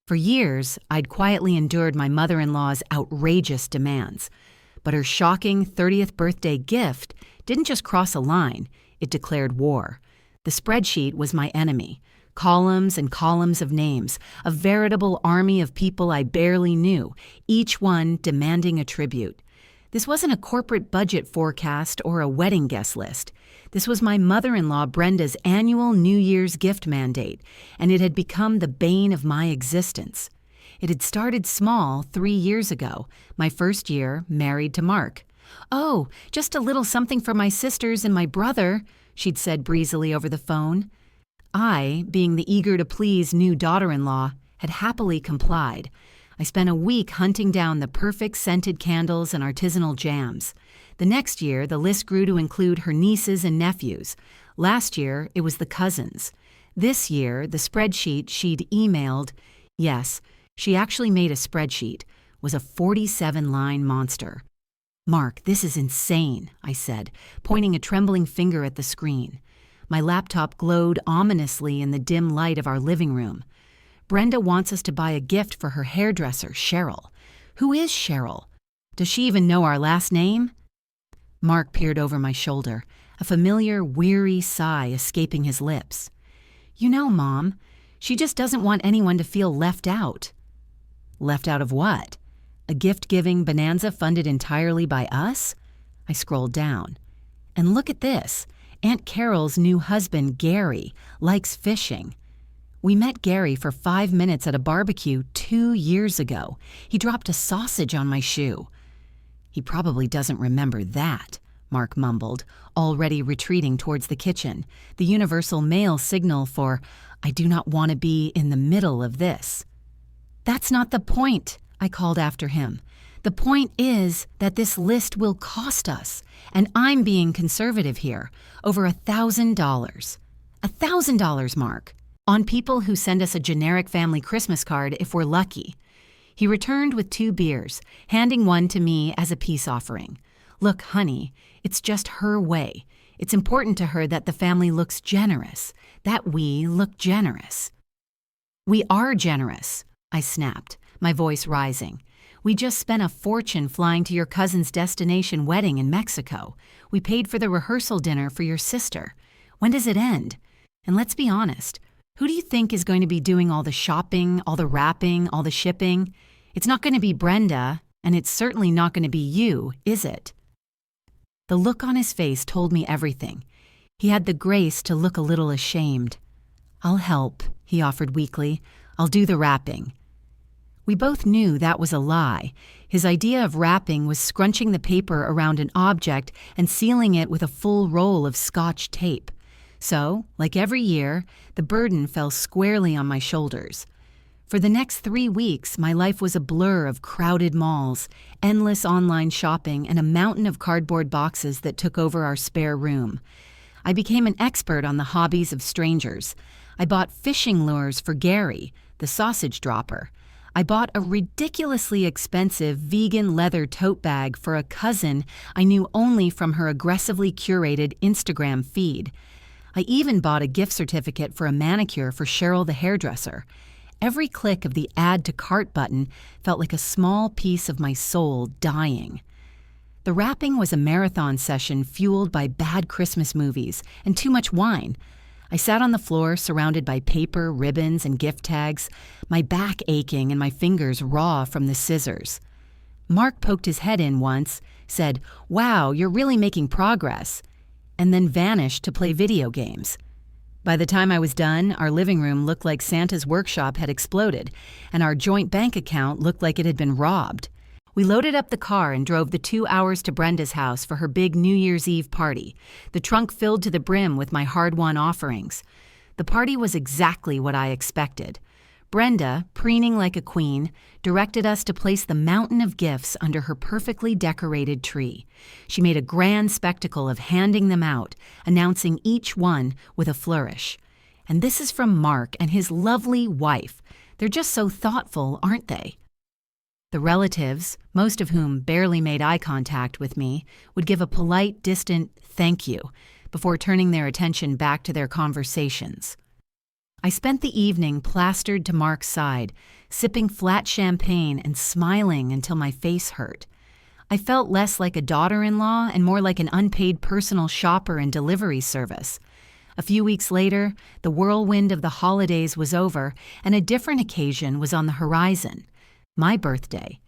For years, I'd quietly endured my mother-in-law's outrageous demands. But her shocking 30th birthday gift didn't just cross a line, it declared war. The spreadsheet was my enemy. Columns and columns of names, a veritable army of people I barely knew, each one demanding a tribute. This wasn't a corporate budget forecast or a wedding guest list. This was my mother-in-law Brenda's annual New Year's gift mandate, and it had become the bane of my existence. It had started small 3 years ago, my first year married to Mark. "Oh, just a little something for my sisters and my brother," she'd said breezily over the phone. I, being the eager-to-please new daughter-in-law, had happily complied. I spent a week hunting down the perfect scented candles and artisanal jams. The next year, the list grew to include her nieces and nephews. Last year, it was the cousins. This year, the spreadsheet she'd emailed, yes, she actually made a spreadsheet, was a 47-line monster. "Mark, this is insane," I said, pointing a trembling finger at the screen. My laptop glowed ominously in the dim light of our living room. "Brenda wants us to buy a gift for her hairdresser, Cheryl. Who is Cheryl? Does she even know our last name?" Mark peered over my shoulder, a familiar, weary sigh escaping his lips. "You know, Mom, she just doesn't want anyone to feel left out." "Left out of what? A gift-giving bonanza funded entirely by us?" I scrolled down. "And look at this. Aunt Carol's new husband, Gary, likes fishing. We met Gary for 5 minutes at a barbecue 2 years ago. He dropped a sausage on my shoe." "He probably doesn't remember that," Mark mumbled, already retreating towards the kitchen, the universal male signal for, "I do not want to be in the middle of this." "That's not the point," I called after him. "The point is that this list will cost us, and I'm being conservative here, over $1,000. $1,000, Mark, on people who send us a generic family Christmas card if we're lucky." He returned with 2 beers, handing one to me as a peace offering. "Look, honey, it's just her way. It's important to her that the family looks generous, that we look generous." "We are generous," I snapped, my voice rising. "We just spent a fortune flying to your cousin's destination wedding in Mexico. We paid for the rehearsal dinner for your sister. When does it end? And let's be honest, who do you think is going to be doing all the shopping, all the wrapping, all the shipping? It's not going to be Brenda, and it's certainly not going to be you, is it?" The look on his face told me everything. He had the grace to look a little ashamed. "I'll help," he offered weakly. "I'll do the wrapping." We both knew that was a lie. His idea of wrapping was scrunching the paper around an object and sealing it with a full roll of Scotch tape. So, like every year, the burden fell squarely on my shoulders. For the next 3 weeks, my life was a blur of crowded malls, endless online shopping, and a mountain of cardboard boxes that took over our spare room. I became an expert on the hobbies of strangers. I bought fishing lures for Gary, the sausage dropper. I bought a ridiculously expensive vegan leather tote bag for a cousin I knew only from her aggressively curated Instagram feed. I even bought a gift certificate for a manicure for Cheryl the hairdresser. Every click of the Add to Cart button felt like a small piece of my soul dying. The wrapping was a marathon session fueled by bad Christmas movies and too much wine. I sat on the floor surrounded by paper, ribbons, and gift tags, my back aching and my fingers raw from the scissors. Mark poked his head in once, said, "Wow, you're really making progress," and then vanished to play video games. By the time I was done, our living room looked like Santa's workshop had exploded, and our joint bank account looked like it had been robbed. We loaded up the car and drove the 2 hours to Brenda's house for her big New Year's Eve party, the trunk filled to the brim with my hard-won offerings. The party was exactly what I expected. Brenda, preening like a queen, directed us to place the mountain of gifts under her perfectly decorated tree. She made a grand spectacle of handing them out, announcing each one with a flourish. "And this is from Mark and his lovely wife. They're just so thoughtful, aren't they?" The relatives, most of whom barely made eye contact with me, would give a polite, distant "thank you" before turning their attention back to their conversations. I spent the evening plastered to Mark's side, sipping flat champagne and smiling until my face hurt. I felt less like a daughter-in-law and more like an unpaid personal shopper and delivery service. A few weeks later, the whirlwind of the holidays was over, and a different occasion was on the horizon. My birthday.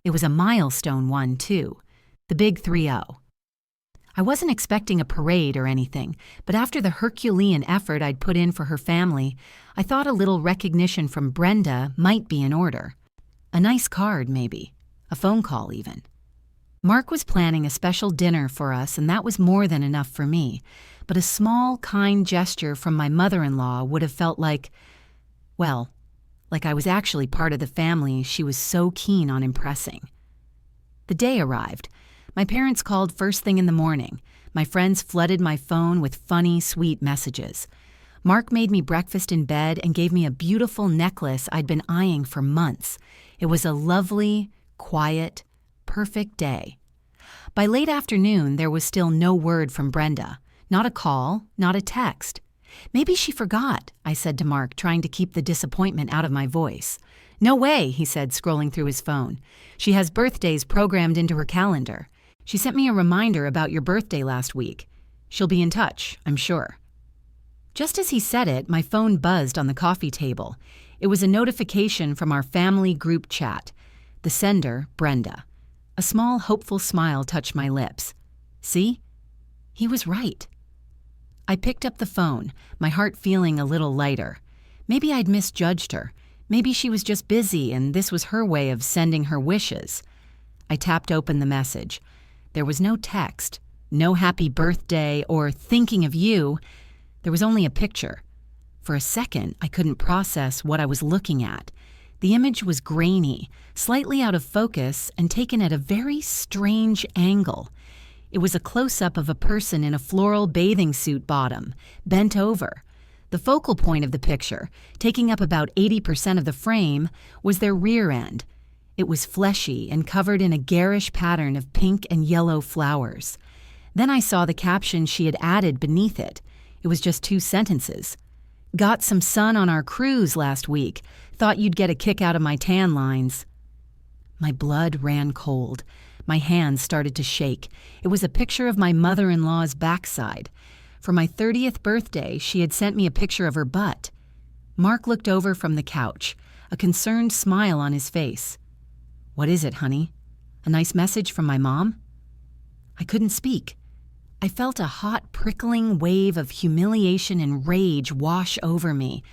It was a milestone one, too. The big 3-0. I wasn't expecting a parade or anything, but after the Herculean effort I'd put in for her family, I thought a little recognition from Brenda might be in order. A nice card, maybe. A phone call, even. Mark was planning a special dinner for us, and that was more than enough for me. But a small, kind gesture from my mother-in-law would have felt like, well, like I was actually part of the family she was so keen on impressing. The day arrived. My parents called first thing in the morning. My friends flooded my phone with funny, sweet messages. Mark made me breakfast in bed and gave me a beautiful necklace I'd been eyeing for months. It was a lovely, quiet, perfect day. By late afternoon, there was still no word from Brenda. Not a call, not a text. Maybe she forgot, I said to Mark, trying to keep the disappointment out of my voice. No way, he said, scrolling through his phone. She has birthdays programmed into her calendar. She sent me a reminder about your birthday last week. She'll be in touch, I'm sure. Just as he said it, my phone buzzed on the coffee table. It was a notification from our family group chat. The sender, Brenda. A small, hopeful smile touched my lips. See? He was right. I picked up the phone, my heart feeling a little lighter. Maybe I'd misjudged her. Maybe she was just busy and this was her way of sending her wishes. I tapped open the message. There was no text, no happy birthday or thinking of you. There was only a picture. For a second, I couldn't process what I was looking at. The image was grainy, slightly out of focus, and taken at a very strange angle. It was a close-up of a person in a floral bathing suit bottom, bent over. The focal point of the picture, taking up about 80% of the frame, was their rear end. It was fleshy and covered in a garish pattern of pink and yellow flowers. Then I saw the caption she had added beneath it. It was just 2 sentences. Got some sun on our cruise last week. Thought you'd get a kick out of my tan lines. My blood ran cold. My hands started to shake. It was a picture of my mother-in-law's backside. For my 30th birthday, she had sent me a picture of her butt. Mark looked over from the couch, a concerned smile on his face. What is it, honey? A nice message from my mom? I couldn't speak. I felt a hot, prickling wave of humiliation and rage wash over me.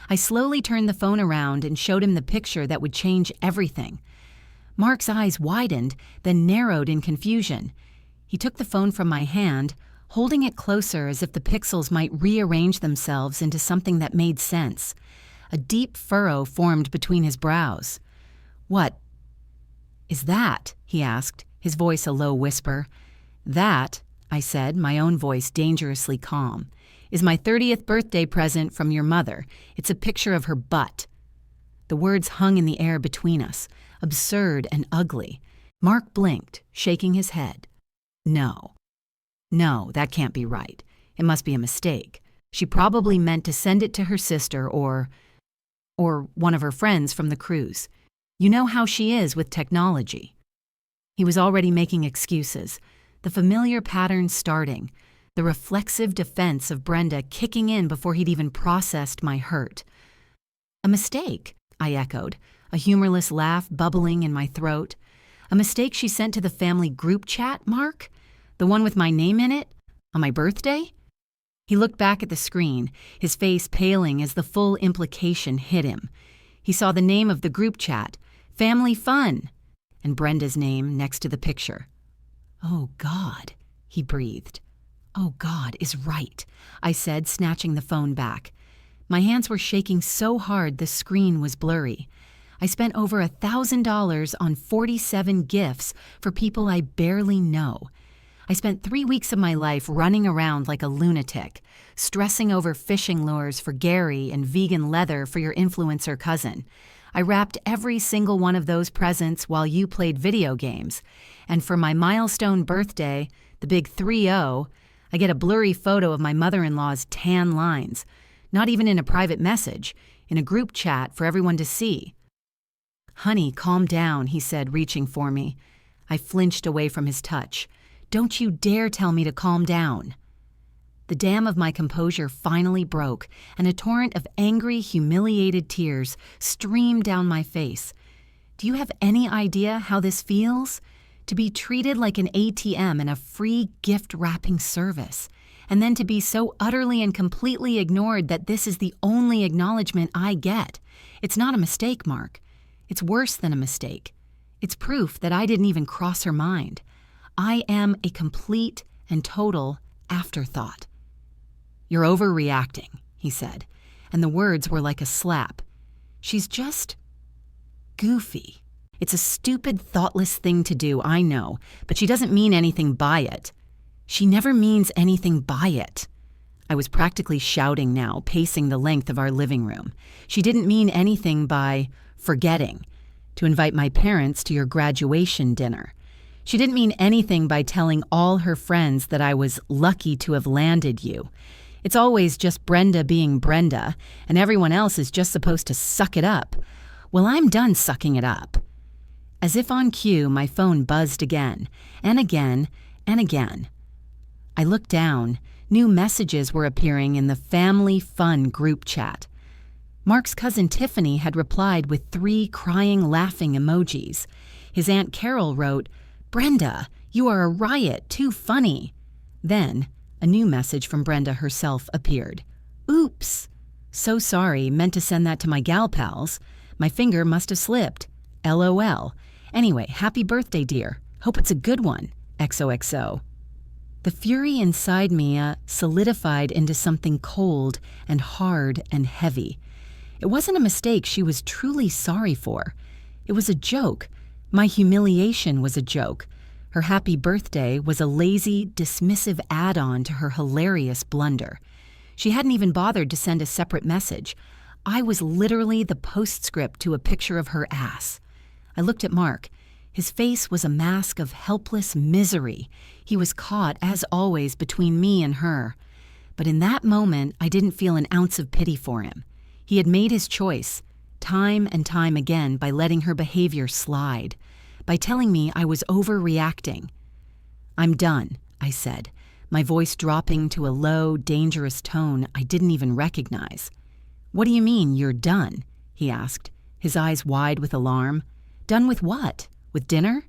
I slowly turned the phone around and showed him the picture that would change everything. Mark's eyes widened, then narrowed in confusion. He took the phone from my hand, holding it closer as if the pixels might rearrange themselves into something that made sense. A deep furrow formed between his brows. What is that? He asked, his voice a low whisper. That, I said, my own voice dangerously calm, is my 30th birthday present from your mother. It's a picture of her butt. The words hung in the air between us, absurd and ugly. Mark blinked, shaking his head. No, that can't be right. It must be a mistake. She probably meant to send it to her sister or one of her friends from the cruise. You know how she is with technology. He was already making excuses, the familiar pattern starting, the reflexive defense of Brenda kicking in before he'd even processed my hurt. A mistake, I echoed, a humorless laugh bubbling in my throat. A mistake she sent to the family group chat, Mark? The one with my name in it? On my birthday? He looked back at the screen, his face paling as the full implication hit him. He saw the name of the group chat, Family Fun, and Brenda's name next to the picture. Oh, God, he breathed. Oh, God is right, I said, snatching the phone back. My hands were shaking so hard the screen was blurry. I spent over $1,000 on 47 gifts for people I barely know. I spent 3 weeks of my life running around like a lunatic, stressing over fishing lures for Gary and vegan leather for your influencer cousin. I wrapped every single one of those presents while you played video games. And for my milestone birthday, the big 3-0, I get a blurry photo of my mother-in-law's tan lines. Not even in a private message, in a group chat for everyone to see. "Honey, calm down," he said, reaching for me. I flinched away from his touch. "Don't you dare tell me to calm down." The dam of my composure finally broke, and a torrent of angry, humiliated tears streamed down my face. "Do you have any idea how this feels? To be treated like an ATM in a free gift-wrapping service, and then to be so utterly and completely ignored that this is the only acknowledgement I get. It's not a mistake, Mark. It's worse than a mistake. It's proof that I didn't even cross her mind. I am a complete and total afterthought." "You're overreacting," he said, and the words were like a slap. "She's just goofy. It's a stupid, thoughtless thing to do, I know, but she doesn't mean anything by it. She never means anything by it." I was practically shouting now, pacing the length of our living room. "She didn't mean anything by forgetting to invite my parents to your graduation dinner. She didn't mean anything by telling all her friends that I was lucky to have landed you. It's always just Brenda being Brenda, and everyone else is just supposed to suck it up. Well, I'm done sucking it up." As if on cue, my phone buzzed again, and again, and again. I looked down. New messages were appearing in the Family Fun group chat. Mark's cousin Tiffany had replied with 3 crying, laughing emojis. His Aunt Carol wrote, "Brenda, you are a riot, too funny." Then, a new message from Brenda herself appeared. "Oops. So sorry, meant to send that to my gal pals. My finger must have slipped. LOL. Anyway, happy birthday, dear. Hope it's a good one. XOXO." The fury inside me solidified into something cold and hard and heavy. It wasn't a mistake she was truly sorry for. It was a joke. My humiliation was a joke. Her happy birthday was a lazy, dismissive add-on to her hilarious blunder. She hadn't even bothered to send a separate message. I was literally the postscript to a picture of her ass. I looked at Mark. His face was a mask of helpless misery. He was caught, as always, between me and her. But in that moment, I didn't feel an ounce of pity for him. He had made his choice, time and time again, by letting her behavior slide, by telling me I was overreacting. "I'm done," I said, my voice dropping to a low, dangerous tone I didn't even recognize. "What do you mean, you're done?" he asked, his eyes wide with alarm. "Done with what? With dinner?"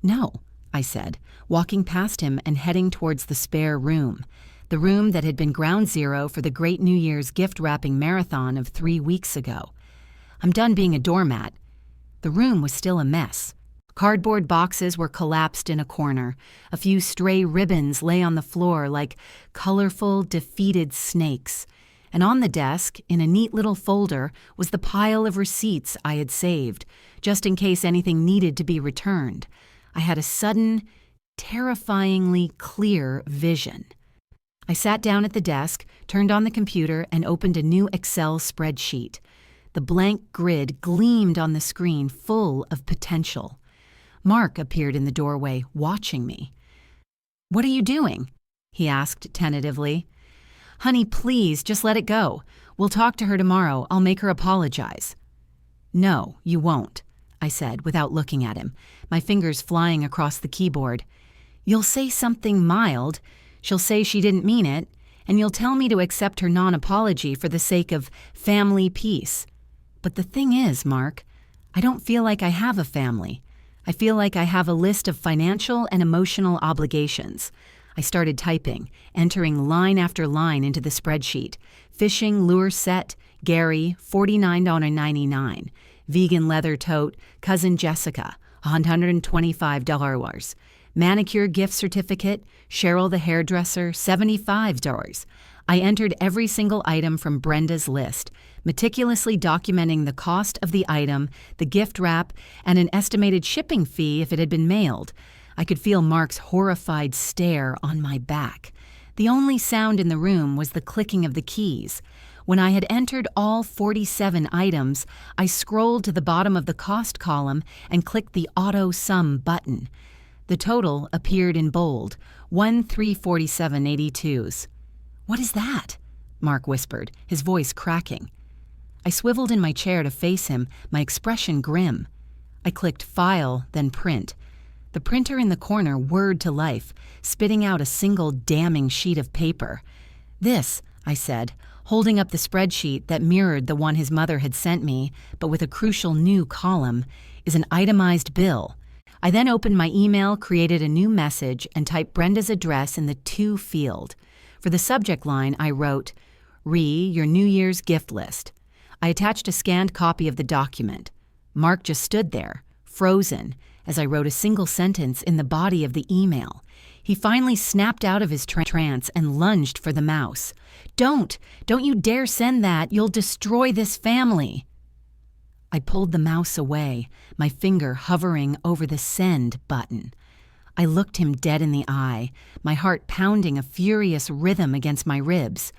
"No," I said, walking past him and heading towards the spare room, the room that had been ground zero for the great New Year's gift-wrapping marathon of 3 weeks ago. "I'm done being a doormat." The room was still a mess. Cardboard boxes were collapsed in a corner. A few stray ribbons lay on the floor like colorful, defeated snakes. And on the desk, in a neat little folder, was the pile of receipts I had saved, just in case anything needed to be returned. I had a sudden, terrifyingly clear vision. I sat down at the desk, turned on the computer, and opened a new Excel spreadsheet. The blank grid gleamed on the screen, full of potential. Mark appeared in the doorway, watching me. "What are you doing?" he asked tentatively. "Honey, please, just let it go. We'll talk to her tomorrow. I'll make her apologize." "No, you won't," I said without looking at him, my fingers flying across the keyboard. "You'll say something mild. She'll say she didn't mean it, and you'll tell me to accept her non-apology for the sake of family peace. But the thing is, Mark, I don't feel like I have a family. I feel like I have a list of financial and emotional obligations." I started typing, entering line after line into the spreadsheet. Fishing lure set, Gary, $49.99. Vegan leather tote, cousin Jessica, $125. Manicure gift certificate, Cheryl the hairdresser, $75. I entered every single item from Brenda's list, meticulously documenting the cost of the item, the gift wrap, and an estimated shipping fee if it had been mailed. I could feel Mark's horrified stare on my back. The only sound in the room was the clicking of the keys. When I had entered all 47 items, I scrolled to the bottom of the cost column and clicked the Auto Sum button. The total appeared in bold, 1,347.82s. "What is that?" Mark whispered, his voice cracking. I swiveled in my chair to face him, my expression grim. I clicked File, then Print. The printer in the corner whirred to life, spitting out a single damning sheet of paper. "This," I said, holding up the spreadsheet that mirrored the one his mother had sent me, but with a crucial new column, "is an itemized bill." I then opened my email, created a new message, and typed Brenda's address in the To field. For the subject line, I wrote, your New Year's gift list. I attached a scanned copy of the document. Mark just stood there, frozen, as I wrote a single sentence in the body of the email. He finally snapped out of his trance and lunged for the mouse. Don't you dare send that. You'll destroy this family." I pulled the mouse away, my finger hovering over the Send button. I looked him dead in the eye, my heart pounding a furious rhythm against my ribs.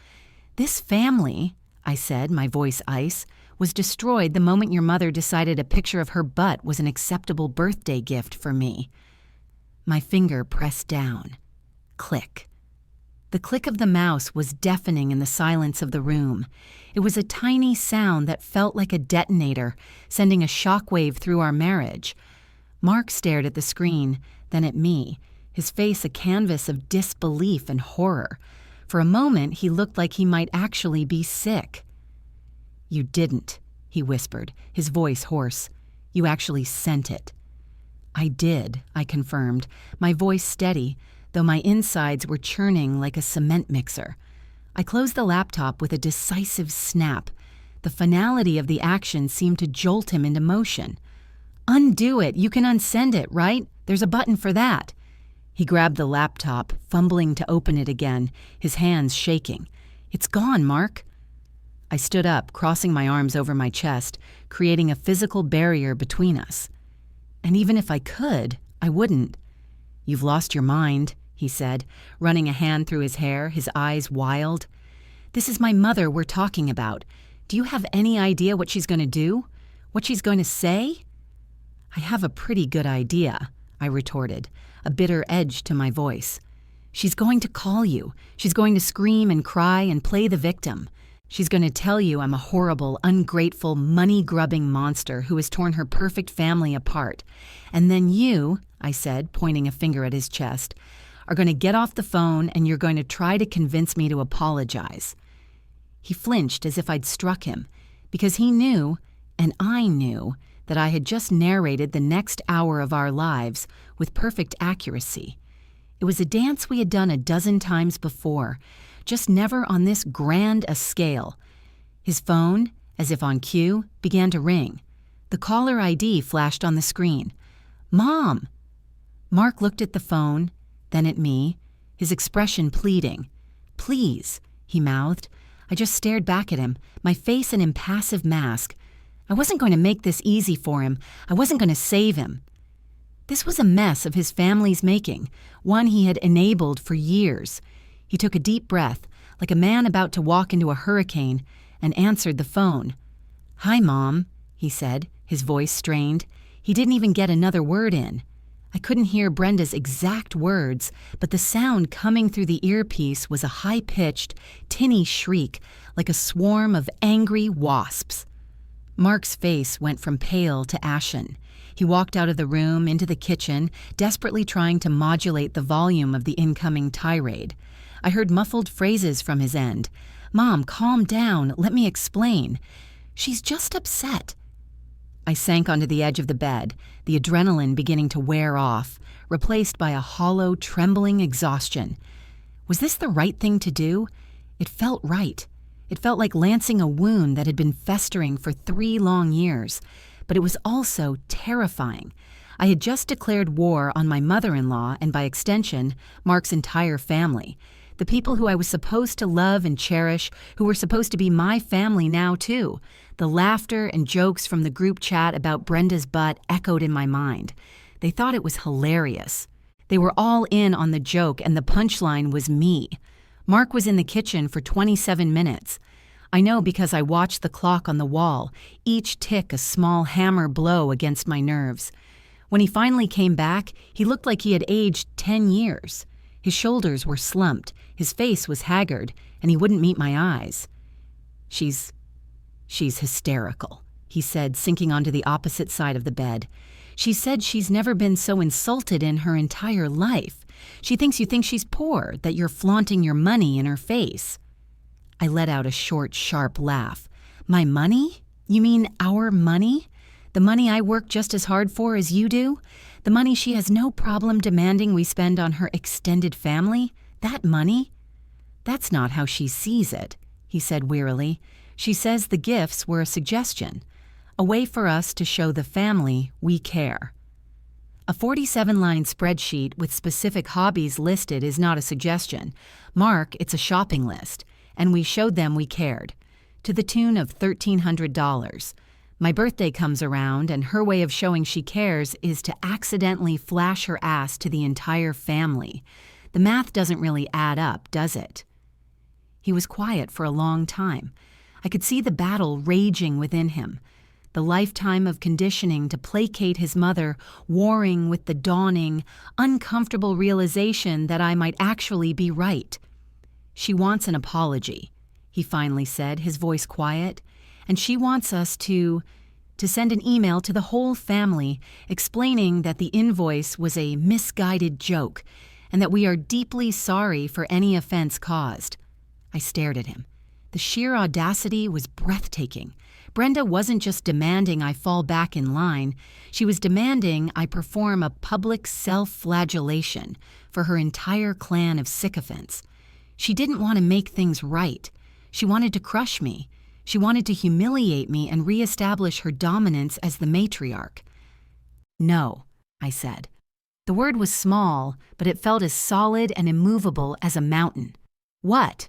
"This family," I said, my voice ice, "was destroyed the moment your mother decided a picture of her butt was an acceptable birthday gift for me." My finger pressed down. Click. The click of the mouse was deafening in the silence of the room. It was a tiny sound that felt like a detonator, sending a shockwave through our marriage. Mark stared at the screen, then at me, his face a canvas of disbelief and horror. For a moment, he looked like he might actually be sick. "You didn't," he whispered, his voice hoarse. "You actually sent it." "I did," I confirmed, my voice steady, though my insides were churning like a cement mixer. I closed the laptop with a decisive snap. The finality of the action seemed to jolt him into motion. "Undo it. You can unsend it, right? There's a button for that." He grabbed the laptop, fumbling to open it again, his hands shaking. "It's gone, Mark." I stood up, crossing my arms over my chest, creating a physical barrier between us. "And even if I could, I wouldn't." "You've lost your mind," he said, running a hand through his hair, his eyes wild. "This is my mother we're talking about. Do you have any idea what she's going to do? What she's going to say?" "I have a pretty good idea," I retorted, a bitter edge to my voice. "She's going to call you. She's going to scream and cry and play the victim. She's going to tell you I'm a horrible, ungrateful, money-grubbing monster who has torn her perfect family apart. And then you," I said, pointing a finger at his chest, "are going to get off the phone and you're going to try to convince me to apologize." He flinched as if I'd struck him, because he knew, and I knew, that I had just narrated the next hour of our lives with perfect accuracy. It was a dance we had done a dozen times before, just never on this grand a scale. His phone, as if on cue, began to ring. The caller ID flashed on the screen. "Mom!" Mark looked at the phone, then at me, his expression pleading. "Please," he mouthed. I just stared back at him, my face an impassive mask. I wasn't going to make this easy for him. I wasn't going to save him. This was a mess of his family's making, one he had enabled for years. He took a deep breath, like a man about to walk into a hurricane, and answered the phone. "Hi, Mom," he said, his voice strained. He didn't even get another word in. I couldn't hear Brenda's exact words, but the sound coming through the earpiece was a high-pitched, tinny shriek, like a swarm of angry wasps. Mark's face went from pale to ashen. He walked out of the room into the kitchen, desperately trying to modulate the volume of the incoming tirade. I heard muffled phrases from his end. "Mom, calm down. Let me explain. She's just upset." I sank onto the edge of the bed, the adrenaline beginning to wear off, replaced by a hollow, trembling exhaustion. Was this the right thing to do? It felt right. It felt like lancing a wound that had been festering for 3 long years, but it was also terrifying. I had just declared war on my mother-in-law and, by extension, Mark's entire family. The people who I was supposed to love and cherish, who were supposed to be my family now, too. The laughter and jokes from the group chat about Brenda's butt echoed in my mind. They thought it was hilarious. They were all in on the joke, and the punchline was me. Mark was in the kitchen for 27 minutes. I know because I watched the clock on the wall, each tick a small hammer blow against my nerves. When he finally came back, he looked like he had aged 10 years. His shoulders were slumped, his face was haggard, and he wouldn't meet my eyes. She's hysterical," he said, sinking onto the opposite side of the bed. "She said she's never been so insulted in her entire life. She thinks you think she's poor, that you're flaunting your money in her face." I let out a short, sharp laugh. "My money? You mean our money? The money I work just as hard for as you do? The money she has no problem demanding we spend on her extended family? That money?" "That's not how she sees it," he said wearily. "She says the gifts were a suggestion, a way for us to show the family we care." A 47-line spreadsheet with specific hobbies listed is not a suggestion. Mark, it's a shopping list, and we showed them we cared, to the tune of $1,300. My birthday comes around, and her way of showing she cares is to accidentally flash her ass to the entire family. The math doesn't really add up, does it? He was quiet for a long time. I could see the battle raging within him, the lifetime of conditioning to placate his mother warring with the dawning, uncomfortable realization that I might actually be right. "She wants an apology," he finally said, his voice quiet, "and she wants us to send an email to the whole family explaining that the invoice was a misguided joke and that we are deeply sorry for any offense caused." I stared at him. The sheer audacity was breathtaking. Brenda wasn't just demanding I fall back in line, she was demanding I perform a public self-flagellation for her entire clan of sycophants. She didn't want to make things right. She wanted to crush me. She wanted to humiliate me and reestablish her dominance as the matriarch. "No," I said. The word was small, but it felt as solid and immovable as a mountain. "What?"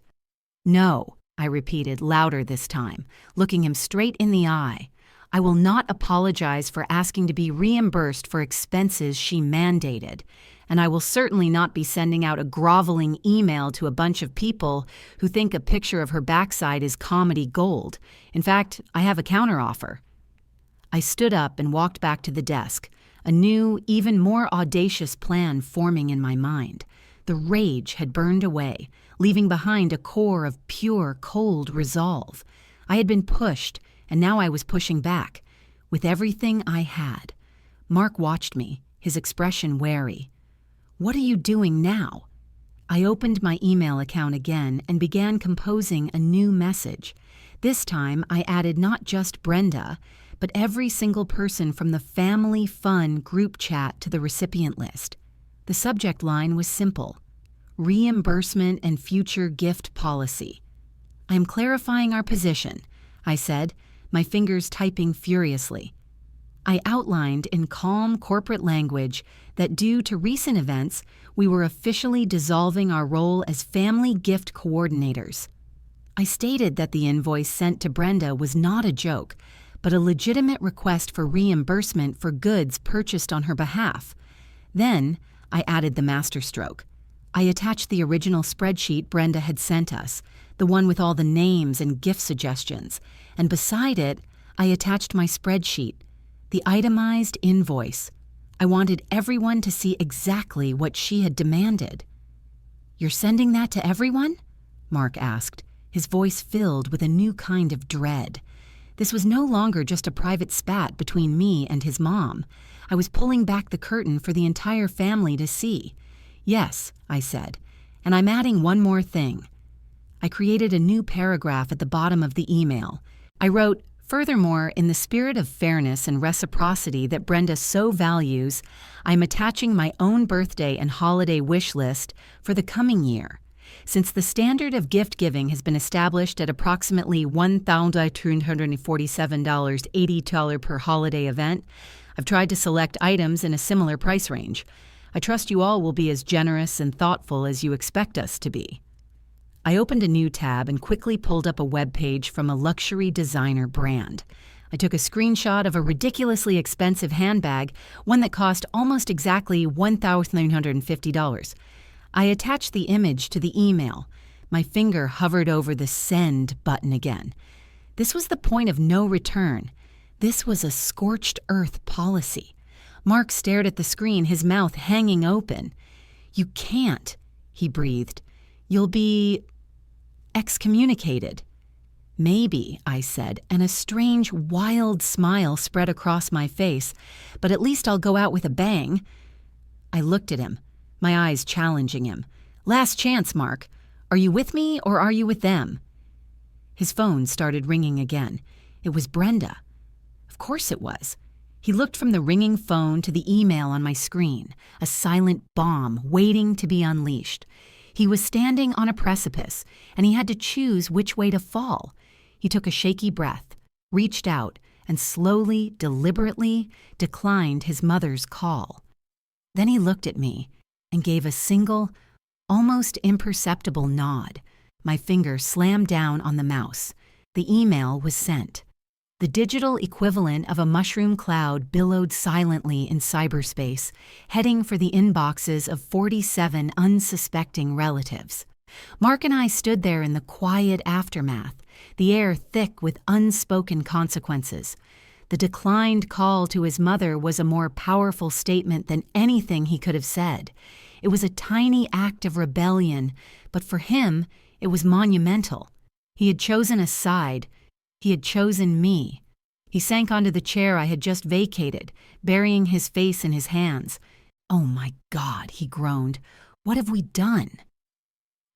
"No," I repeated, louder this time, looking him straight in the eye. "I will not apologize for asking to be reimbursed for expenses she mandated, and I will certainly not be sending out a groveling email to a bunch of people who think a picture of her backside is comedy gold. In fact, I have a counteroffer." I stood up and walked back to the desk, a new, even more audacious plan forming in my mind. The rage had burned away, leaving behind a core of pure, cold resolve. I had been pushed, and now I was pushing back, with everything I had. Mark watched me, his expression wary. "What are you doing now?" I opened my email account again and began composing a new message. This time I added not just Brenda, but every single person from the Family Fun group chat to the recipient list. The subject line was simple: reimbursement and future gift policy. "I am clarifying our position," I said, my fingers typing furiously. I outlined in calm corporate language that due to recent events, we were officially dissolving our role as family gift coordinators. I stated that the invoice sent to Brenda was not a joke, but a legitimate request for reimbursement for goods purchased on her behalf. Then, I added the masterstroke. I attached the original spreadsheet Brenda had sent us, the one with all the names and gift suggestions, and beside it, I attached my spreadsheet, the itemized invoice. I wanted everyone to see exactly what she had demanded. "You're sending that to everyone?" Mark asked, his voice filled with a new kind of dread. This was no longer just a private spat between me and his mom. I was pulling back the curtain for the entire family to see. "Yes," I said, "and I'm adding one more thing." I created a new paragraph at the bottom of the email. I wrote, "Furthermore, in the spirit of fairness and reciprocity that Brenda so values, I'm attaching my own birthday and holiday wish list for the coming year. Since the standard of gift giving has been established at approximately $1,247.80 per holiday event, I've tried to select items in a similar price range. I trust you all will be as generous and thoughtful as you expect us to be." I opened a new tab and quickly pulled up a web page from a luxury designer brand. I took a screenshot of a ridiculously expensive handbag, one that cost almost exactly $1,950. I attached the image to the email. My finger hovered over the send button again. This was the point of no return. This was a scorched earth policy. Mark stared at the screen, his mouth hanging open. "You can't. he breathed. "You'll be excommunicated." "Maybe," I said, and a strange, wild smile spread across my face, "but at least I'll go out with a bang." I looked at him, my eyes challenging him. "Last chance, Mark. Are you with me or are you with them?" His phone started ringing again. It was Brenda. Of course it was. He looked from the ringing phone to the email on my screen, a silent bomb waiting to be unleashed. He was standing on a precipice, and he had to choose which way to fall. He took a shaky breath, reached out, and slowly, deliberately declined his mother's call. Then he looked at me and gave a single, almost imperceptible nod. My finger slammed down on the mouse. The email was sent. The digital equivalent of a mushroom cloud billowed silently in cyberspace, heading for the inboxes of 47 unsuspecting relatives. Mark and I stood there in the quiet aftermath, the air thick with unspoken consequences. The declined call to his mother was a more powerful statement than anything he could have said. It was a tiny act of rebellion, but for him, it was monumental. He had chosen a side. He had chosen me. He sank onto the chair I had just vacated, burying his face in his hands. "Oh my God," he groaned. "What have we done?"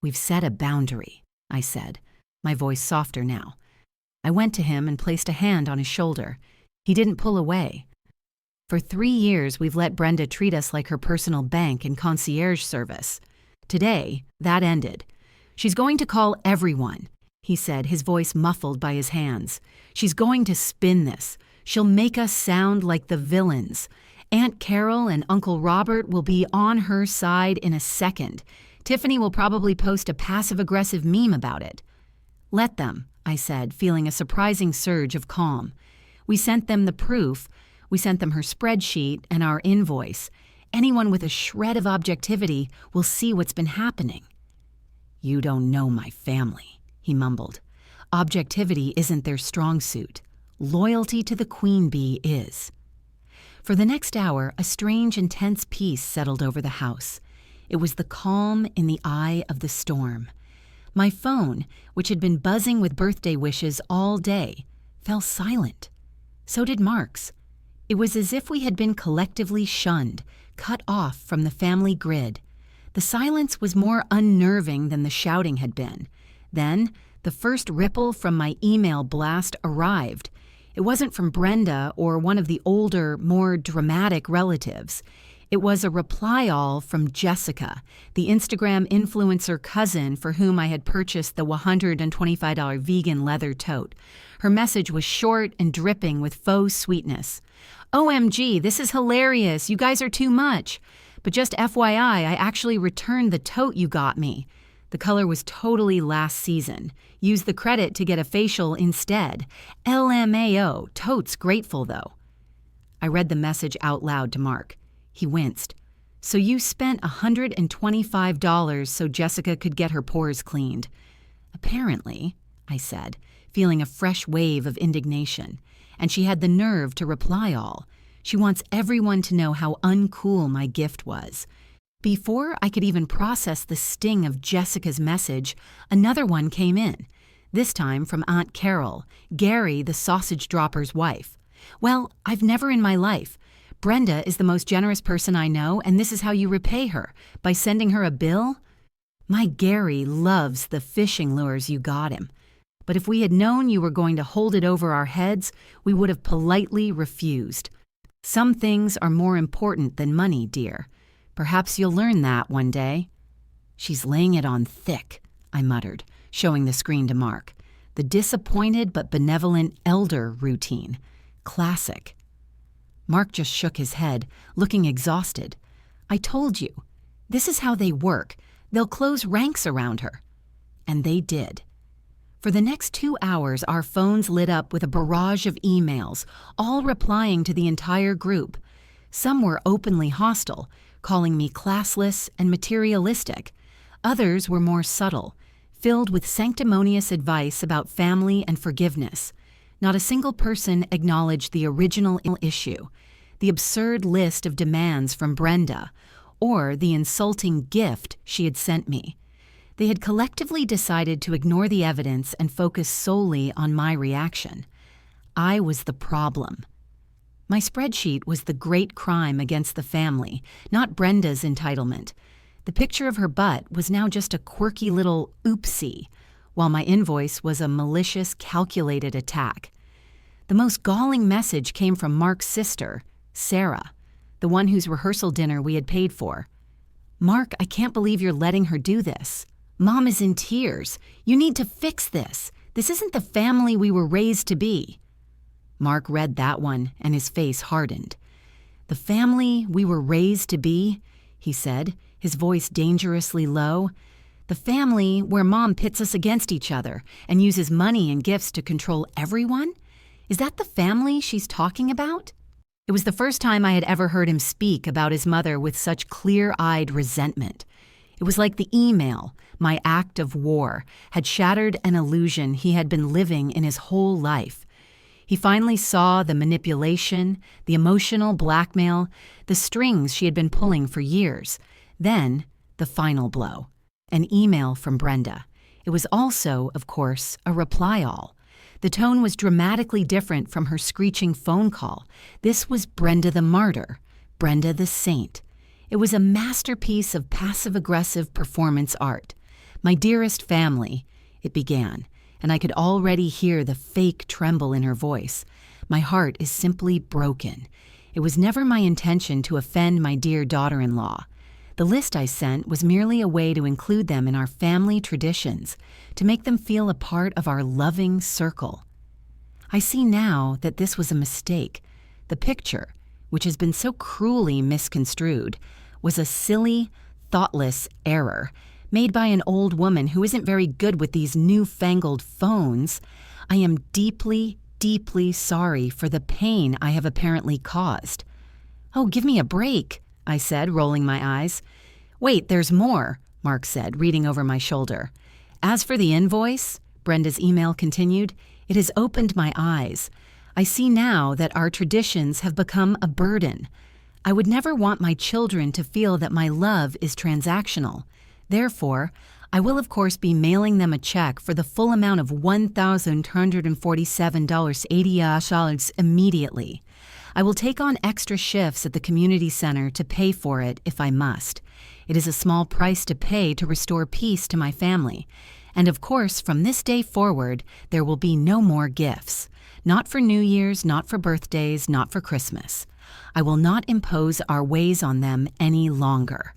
"We've set a boundary," I said, my voice softer now. I went to him and placed a hand on his shoulder. He didn't pull away. "For 3 years, we've let Brenda treat us like her personal bank and concierge service. Today, that ended. She's going to call everyone," he said, his voice muffled by his hands. "She's going to spin this. She'll make us sound like the villains. Aunt Carol and Uncle Robert will be on her side in a second. Tiffany will probably post a passive-aggressive meme about it." "Let them," I said, feeling a surprising surge of calm. "We sent them the proof. We sent them her spreadsheet and our invoice. Anyone with a shred of objectivity will see what's been happening." "You don't know my family," he mumbled. "Objectivity isn't their strong suit. Loyalty to the queen bee is." For the next hour, a strange, intense peace settled over the house. It was the calm in the eye of the storm. My phone, which had been buzzing with birthday wishes all day, fell silent. So did Mark's. It was as if we had been collectively shunned, cut off from the family grid. The silence was more unnerving than the shouting had been. Then, the first ripple from my email blast arrived. It wasn't from Brenda or one of the older, more dramatic relatives. It was a reply all from Jessica, the Instagram influencer cousin for whom I had purchased the $125 vegan leather tote. Her message was short and dripping with faux sweetness. "OMG, this is hilarious. You guys are too much. But just FYI, I actually returned the tote you got me. The color was totally last season. Use the credit to get a facial instead. LMAO, totes grateful though." I read the message out loud to Mark. He winced. "So you spent $125 so Jessica could get her pores cleaned." "Apparently," I said, feeling a fresh wave of indignation. And she had the nerve to reply all. She wants everyone to know how uncool my gift was. Before I could even process the sting of Jessica's message, another one came in. This time from Aunt Carol, Gary the sausage dropper's wife. "Well, I've never in my life. Brenda is the most generous person I know, and this is how you repay her, by sending her a bill? My Gary loves the fishing lures you got him. But if we had known you were going to hold it over our heads, we would have politely refused. Some things are more important than money, dear. Perhaps you'll learn that one day." "She's laying it on thick," I muttered, showing the screen to Mark. The disappointed but benevolent elder routine. Classic. Mark just shook his head, looking exhausted. "I told you. This is how they work. They'll close ranks around her." And they did. For the next 2 hours, our phones lit up with a barrage of emails, all replying to the entire group. Some were openly hostile, calling me classless and materialistic. Others were more subtle, filled with sanctimonious advice about family and forgiveness. Not a single person acknowledged the original issue, the absurd list of demands from Brenda, or the insulting gift she had sent me. They had collectively decided to ignore the evidence and focus solely on my reaction. I was the problem. My spreadsheet was the great crime against the family, not Brenda's entitlement. The picture of her butt was now just a quirky little oopsie, while my invoice was a malicious, calculated attack. The most galling message came from Mark's sister, Sarah, the one whose rehearsal dinner we had paid for. "Mark, I can't believe you're letting her do this. Mom is in tears. You need to fix this. This isn't the family we were raised to be." Mark read that one, and his face hardened. "The family we were raised to be," he said, his voice dangerously low. "The family where Mom pits us against each other and uses money and gifts to control everyone? Is that the family she's talking about?" It was the first time I had ever heard him speak about his mother with such clear-eyed resentment. It was like the email, my act of war, had shattered an illusion he had been living in his whole life. He finally saw the manipulation, the emotional blackmail, the strings she had been pulling for years. Then, the final blow. An email from Brenda. It was also, of course, a reply-all. The tone was dramatically different from her screeching phone call. This was Brenda the martyr, Brenda the saint. It was a masterpiece of passive-aggressive performance art. "My dearest family," it began, and I could already hear the fake tremble in her voice. "My heart is simply broken. It was never my intention to offend my dear daughter-in-law. The list I sent was merely a way to include them in our family traditions, to make them feel a part of our loving circle. I see now that this was a mistake. The picture, which has been so cruelly misconstrued, was a silly, thoughtless error made by an old woman who isn't very good with these newfangled phones. I am deeply, deeply sorry for the pain I have apparently caused." "Oh, give me a break," I said, rolling my eyes. "Wait, there's more," Mark said, reading over my shoulder. "As for the invoice," Brenda's email continued, "it has opened my eyes. I see now that our traditions have become a burden. I would never want my children to feel that my love is transactional. Therefore, I will of course be mailing them a check for the full amount of $1,247.80 immediately. I will take on extra shifts at the community center to pay for it if I must. It is a small price to pay to restore peace to my family. And of course, from this day forward, there will be no more gifts. Not for New Year's, not for birthdays, not for Christmas. I will not impose our ways on them any longer.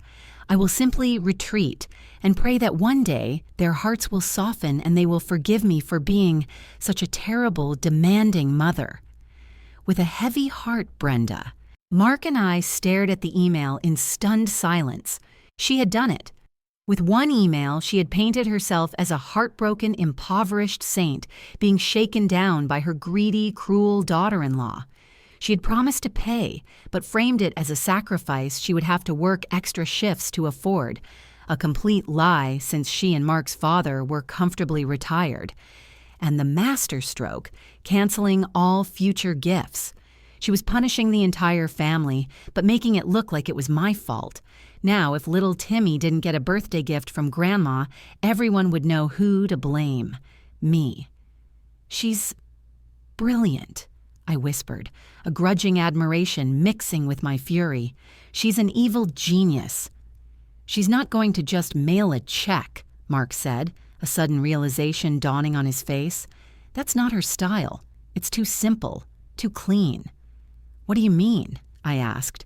I will simply retreat and pray that one day their hearts will soften and they will forgive me for being such a terrible, demanding mother." With a heavy heart, Brenda. Mark and I stared at the email in stunned silence. She had done it. With one email, she had painted herself as a heartbroken, impoverished saint being shaken down by her greedy, cruel daughter-in-law. She had promised to pay, but framed it as a sacrifice she would have to work extra shifts to afford. A complete lie, since she and Mark's father were comfortably retired. And the masterstroke, canceling all future gifts. She was punishing the entire family, but making it look like it was my fault. Now, if little Timmy didn't get a birthday gift from Grandma, everyone would know who to blame. Me. "She's brilliant," I whispered, a grudging admiration mixing with my fury. "She's an evil genius." "She's not going to just mail a check," Mark said, a sudden realization dawning on his face. "That's not her style. It's too simple, too clean." "What do you mean?" I asked.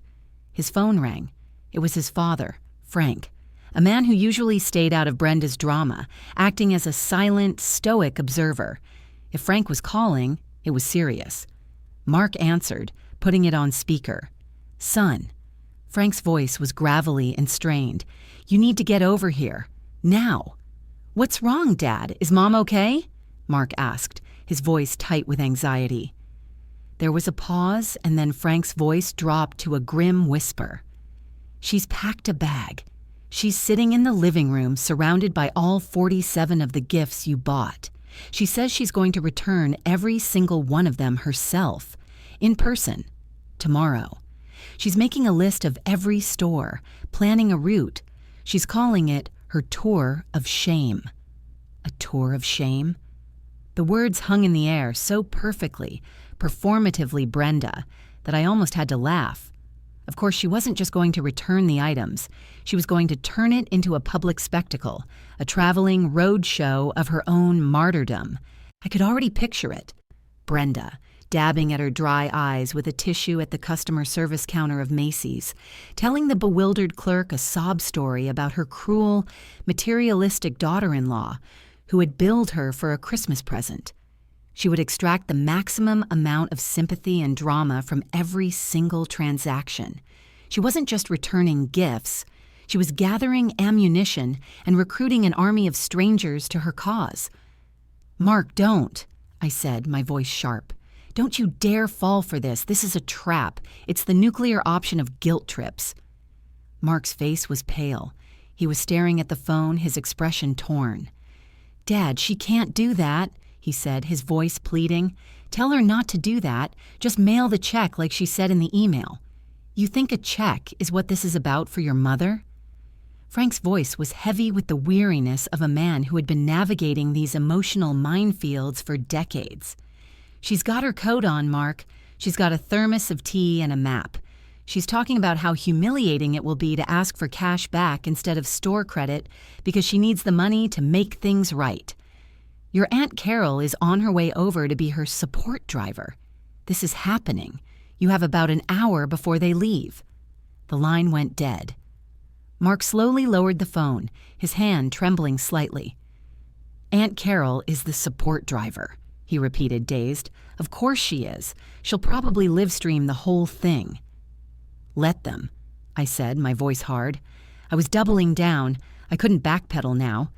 His phone rang. It was his father, Frank, a man who usually stayed out of Brenda's drama, acting as a silent, stoic observer. If Frank was calling, it was serious. Mark answered, putting it on speaker. "Son." Frank's voice was gravelly and strained. "You need to get over here. Now." "What's wrong, Dad? Is Mom okay?" Mark asked, his voice tight with anxiety. There was a pause, and then Frank's voice dropped to a grim whisper. "She's packed a bag. She's sitting in the living room surrounded by all 47 of the gifts you bought. She says she's going to return every single one of them herself, in person, tomorrow. She's making a list of every store, planning a route. She's calling it her tour of shame. A tour of shame? The words hung in the air so perfectly, performatively Brenda, that I almost had to laugh. Of course, she wasn't just going to return the items. She was going to turn it into a public spectacle, a traveling road show of her own martyrdom. I could already picture it. Brenda, dabbing at her dry eyes with a tissue at the customer service counter of Macy's, telling the bewildered clerk a sob story about her cruel, materialistic daughter-in-law who had billed her for a Christmas present. She would extract the maximum amount of sympathy and drama from every single transaction. She wasn't just returning gifts. She was gathering ammunition and recruiting an army of strangers to her cause. "Mark, don't," I said, my voice sharp. "Don't you dare fall for this. This is a trap. It's the nuclear option of guilt trips." Mark's face was pale. He was staring at the phone, his expression torn. "Dad, she can't do that," he said, his voice pleading. "Tell her not to do that. Just mail the check like she said in the email. You think a check is what this is about for your mother?" Frank's voice was heavy with the weariness of a man who had been navigating these emotional minefields for decades. "She's got her coat on, Mark. She's got a thermos of tea and a map. She's talking about how humiliating it will be to ask for cash back instead of store credit because she needs the money to make things right. Your Aunt Carol is on her way over to be her support driver. This is happening. You have about an hour before they leave." The line went dead. Mark slowly lowered the phone, his hand trembling slightly. "Aunt Carol is the support driver," he repeated, dazed. "Of course she is. She'll probably live stream the whole thing." "Let them," I said, my voice hard. I was doubling down. I couldn't backpedal now.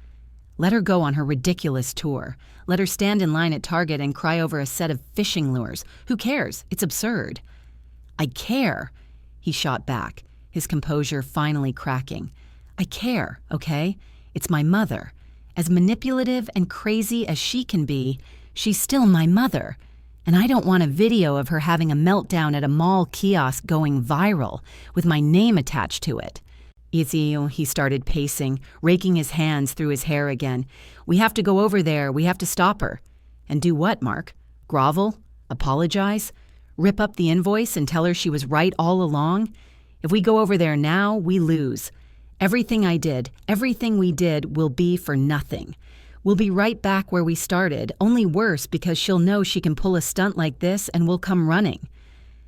Let her go on her ridiculous tour. Let her stand in line at Target and cry over a set of fishing lures. Who cares? It's absurd. "I care," he shot back, his composure finally cracking. "I care, okay? It's my mother. As manipulative and crazy as she can be, she's still my mother. And I don't want a video of her having a meltdown at a mall kiosk going viral with my name attached to it." "Easy," he started pacing, raking his hands through his hair again. "We have to go over there. We have to stop her." "And do what, Mark? Grovel? Apologize? Rip up the invoice and tell her she was right all along? If we go over there now, we lose. Everything I did, everything we did will be for nothing. We'll be right back where we started, only worse because she'll know she can pull a stunt like this and we'll come running."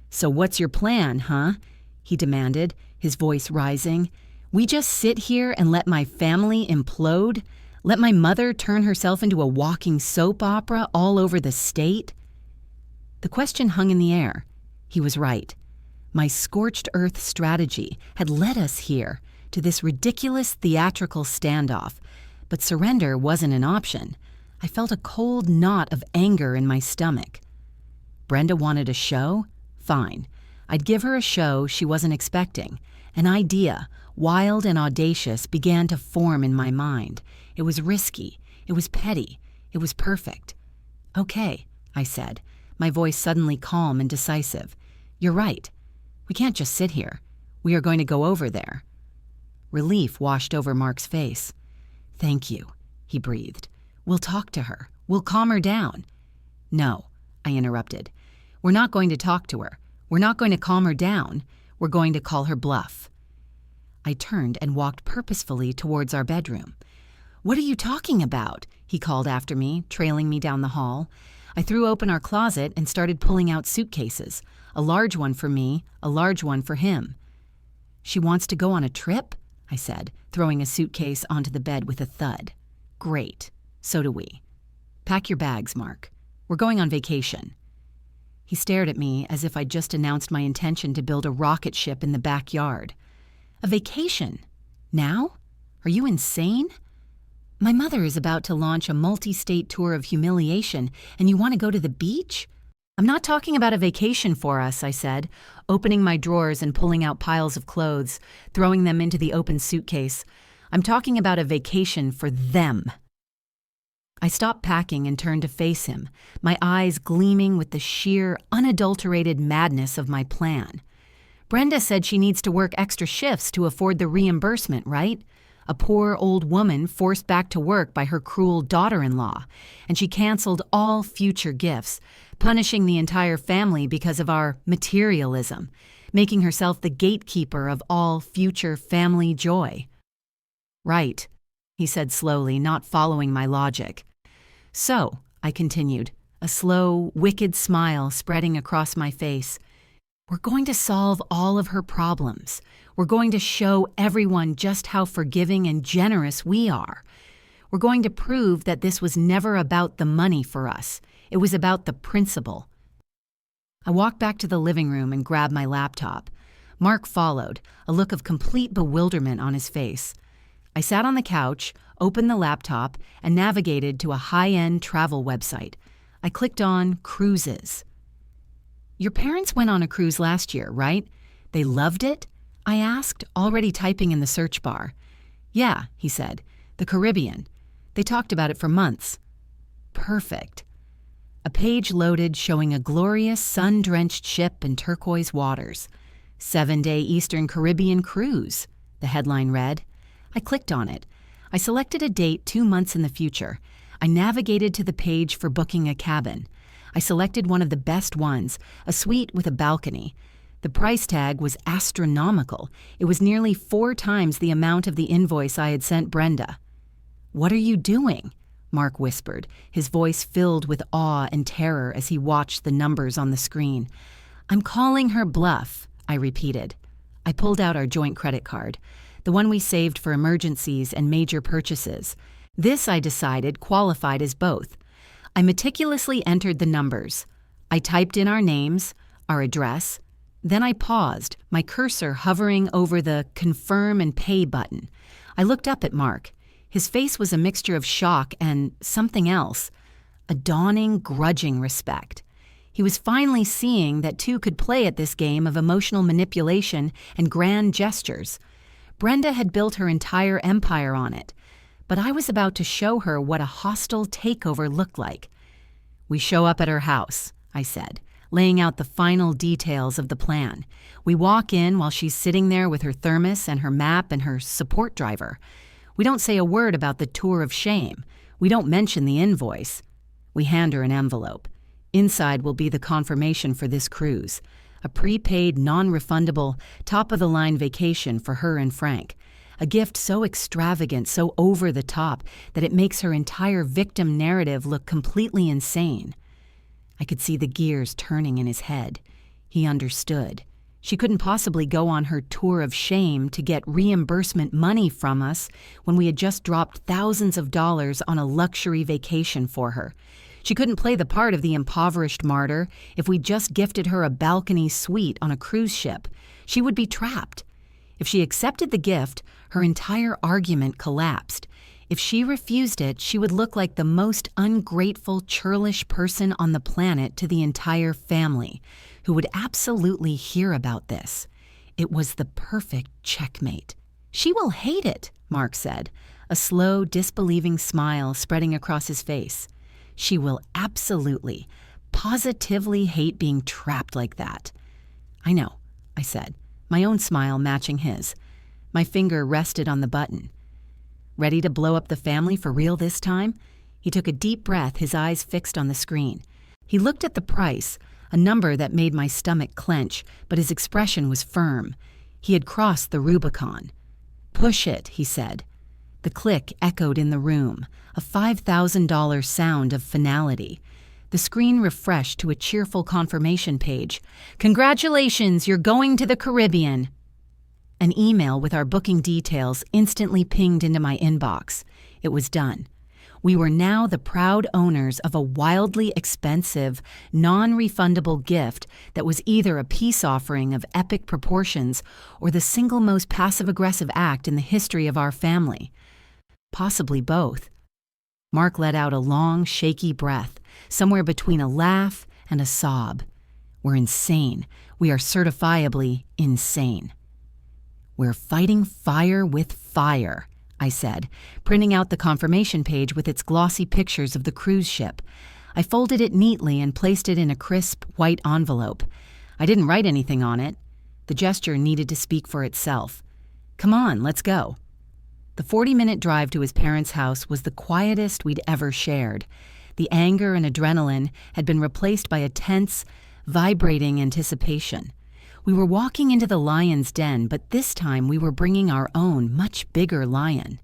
"So what's your plan, huh?" he demanded, his voice rising. "We just sit here and let my family implode? Let my mother turn herself into a walking soap opera all over the state?" The question hung in the air. He was right. My scorched earth strategy had led us here, to this ridiculous theatrical standoff, but surrender wasn't an option. I felt a cold knot of anger in my stomach. Brenda wanted a show? Fine. I'd give her a show she wasn't expecting. An idea, wild and audacious, began to form in my mind. It was risky. It was petty. It was perfect. "Okay," I said, my voice suddenly calm and decisive. "You're right. We can't just sit here. We are going to go over there." Relief washed over Mark's face. "Thank you," he breathed. "We'll talk to her. We'll calm her down." "No," I interrupted. "We're not going to talk to her. We're not going to calm her down. We're going to call her bluff." I turned and walked purposefully towards our bedroom. "What are you talking about?" he called after me, trailing me down the hall. I threw open our closet and started pulling out suitcases, a large one for me, a large one for him. "She wants to go on a trip?" I said, throwing a suitcase onto the bed with a thud. "Great. So do we. Pack your bags, Mark. We're going on vacation." He stared at me as if I'd just announced my intention to build a rocket ship in the backyard. "A vacation? Now? Are you insane? My mother is about to launch a multi-state tour of humiliation, and you want to go to the beach?" "I'm not talking about a vacation for us," I said, opening my drawers and pulling out piles of clothes, throwing them into the open suitcase. "I'm talking about a vacation for them." I stopped packing and turned to face him, my eyes gleaming with the sheer, unadulterated madness of my plan. Brenda said she needs to work extra shifts to afford the reimbursement, right? A poor old woman forced back to work by her cruel daughter-in-law, and she canceled all future gifts, punishing the entire family because of our materialism, making herself the gatekeeper of all future family joy. Right, he said slowly, not following my logic. So, I continued, a slow, wicked smile spreading across my face. We're going to solve all of her problems. We're going to show everyone just how forgiving and generous we are. We're going to prove that this was never about the money for us. It was about the principle. I walked back to the living room and grabbed my laptop. Mark followed, a look of complete bewilderment on his face. I sat on the couch, opened the laptop, and navigated to a high-end travel website. I clicked on cruises. Your parents went on a cruise last year, right? They loved it? I asked, already typing in the search bar. Yeah, he said, the Caribbean. They talked about it for months. Perfect. A page loaded showing a glorious sun-drenched ship in turquoise waters. 7-day Eastern Caribbean cruise, the headline read. I clicked on it. I selected a date 2 months in the future. I navigated to the page for booking a cabin. I selected one of the best ones, a suite with a balcony. The price tag was astronomical. It was nearly 4 times the amount of the invoice I had sent Brenda. What are you doing? Mark whispered, his voice filled with awe and terror as he watched the numbers on the screen. I'm calling her bluff, I repeated. I pulled out our joint credit card, the one we saved for emergencies and major purchases. This, I decided, qualified as both. I meticulously entered the numbers. I typed in our names, our address. Then I paused, my cursor hovering over the Confirm and Pay button. I looked up at Mark. His face was a mixture of shock and something else, a dawning, grudging respect. He was finally seeing that two could play at this game of emotional manipulation and grand gestures. Brenda had built her entire empire on it, but I was about to show her what a hostile takeover looked like. We show up at her house, I said, laying out the final details of the plan. We walk in while she's sitting there with her thermos and her map and her support driver. We don't say a word about the tour of shame. We don't mention the invoice. We hand her an envelope. Inside will be the confirmation for this cruise, a prepaid, non-refundable, top-of-the-line vacation for her and Frank, a gift so extravagant, so over the top, that it makes her entire victim narrative look completely insane. I could see the gears turning in his head. He understood. She couldn't possibly go on her tour of shame to get reimbursement money from us when we had just dropped thousands of dollars on a luxury vacation for her. She couldn't play the part of the impoverished martyr if we just gifted her a balcony suite on a cruise ship. She would be trapped. If she accepted the gift, her entire argument collapsed. If she refused it, she would look like the most ungrateful, churlish person on the planet to the entire family, who would absolutely hear about this. It was the perfect checkmate. She will hate it, Mark said, a slow, disbelieving smile spreading across his face. She will absolutely, positively hate being trapped like that. I know, I said, my own smile matching his. My finger rested on the button. Ready to blow up the family for real this time? He took a deep breath, his eyes fixed on the screen. He looked at the price, a number that made my stomach clench, but his expression was firm. He had crossed the Rubicon. Push it, he said. The click echoed in the room, a $5,000 sound of finality. The screen refreshed to a cheerful confirmation page. Congratulations, you're going to the Caribbean. An email with our booking details instantly pinged into my inbox. It was done. We were now the proud owners of a wildly expensive, non-refundable gift that was either a peace offering of epic proportions or the single most passive-aggressive act in the history of our family. Possibly both. Mark let out a long, shaky breath, somewhere between a laugh and a sob. We're insane. We are certifiably insane. We're fighting fire with fire, I said, printing out the confirmation page with its glossy pictures of the cruise ship. I folded it neatly and placed it in a crisp, white envelope. I didn't write anything on it. The gesture needed to speak for itself. "Come on, let's go." The 40-minute drive to his parents' house was the quietest we'd ever shared. The anger and adrenaline had been replaced by a tense, vibrating anticipation. We were walking into the lion's den, but this time we were bringing our own, much bigger lion.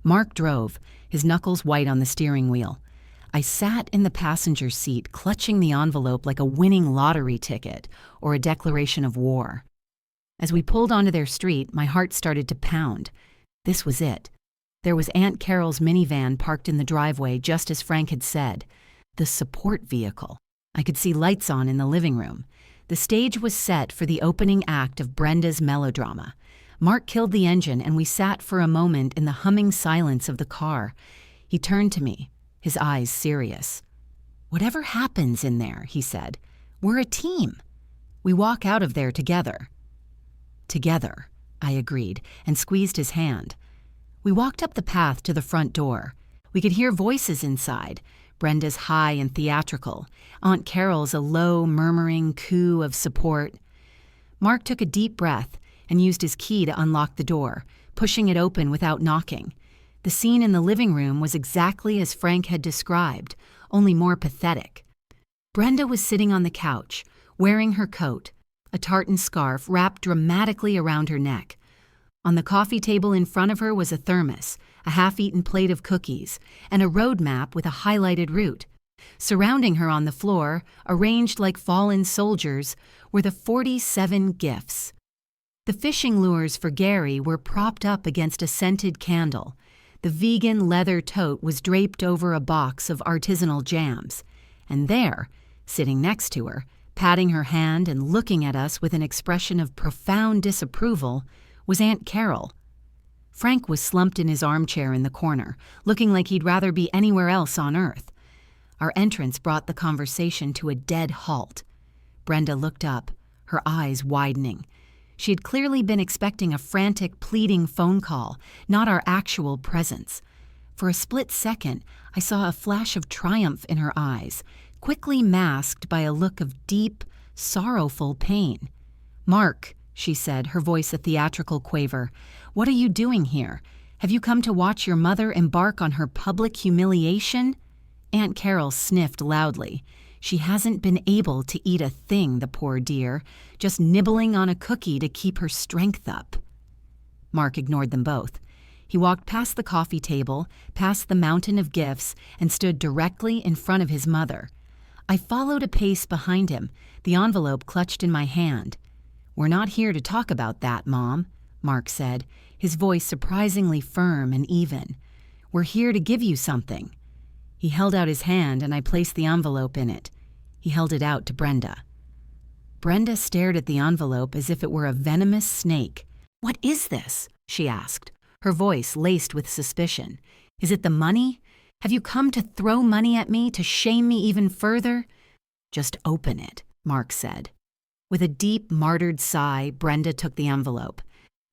Mark drove, his knuckles white on the steering wheel. I sat in the passenger seat, clutching the envelope like a winning lottery ticket or a declaration of war. As we pulled onto their street, my heart started to pound. This was it. There was Aunt Carol's minivan parked in the driveway, just as Frank had said. The support vehicle. I could see lights on in the living room. The stage was set for the opening act of Brenda's melodrama. Mark killed the engine, and we sat for a moment in the humming silence of the car. He turned to me, his eyes serious. "Whatever happens in there," he said, "we're a team. We walk out of there together." "Together," I agreed, and squeezed his hand. We walked up the path to the front door. We could hear voices inside. Brenda's high and theatrical. Aunt Carol's a low, murmuring coo of support. Mark took a deep breath and used his key to unlock the door, pushing it open without knocking. The scene in the living room was exactly as Frank had described, only more pathetic. Brenda was sitting on the couch, wearing her coat, a tartan scarf wrapped dramatically around her neck. On the coffee table in front of her was a thermos, a half-eaten plate of cookies, and a road map with a highlighted route. Surrounding her on the floor, arranged like fallen soldiers, were the 47 gifts. The fishing lures for Gary were propped up against a scented candle. The vegan leather tote was draped over a box of artisanal jams. And there, sitting next to her, patting her hand and looking at us with an expression of profound disapproval, was Aunt Carol. Frank was slumped in his armchair in the corner, looking like he'd rather be anywhere else on earth. Our entrance brought the conversation to a dead halt. Brenda looked up, her eyes widening. She had clearly been expecting a frantic, pleading phone call, not our actual presence. For a split second, I saw a flash of triumph in her eyes, quickly masked by a look of deep, sorrowful pain. "Mark," she said, her voice a theatrical quaver, "what are you doing here? Have you come to watch your mother embark on her public humiliation?" Aunt Carol sniffed loudly. "She hasn't been able to eat a thing, the poor dear, just nibbling on a cookie to keep her strength up." Mark ignored them both. He walked past the coffee table, past the mountain of gifts, and stood directly in front of his mother. I followed a pace behind him, the envelope clutched in my hand. "We're not here to talk about that, Mom," Mark said, his voice surprisingly firm and even. "We're here to give you something." He held out his hand, and I placed the envelope in it. He held it out to Brenda. Brenda stared at the envelope as if it were a venomous snake. "What is this?" she asked, her voice laced with suspicion. "Is it the money? Have you come to throw money at me, to shame me even further?" "Just open it," Mark said. With a deep, martyred sigh, Brenda took the envelope.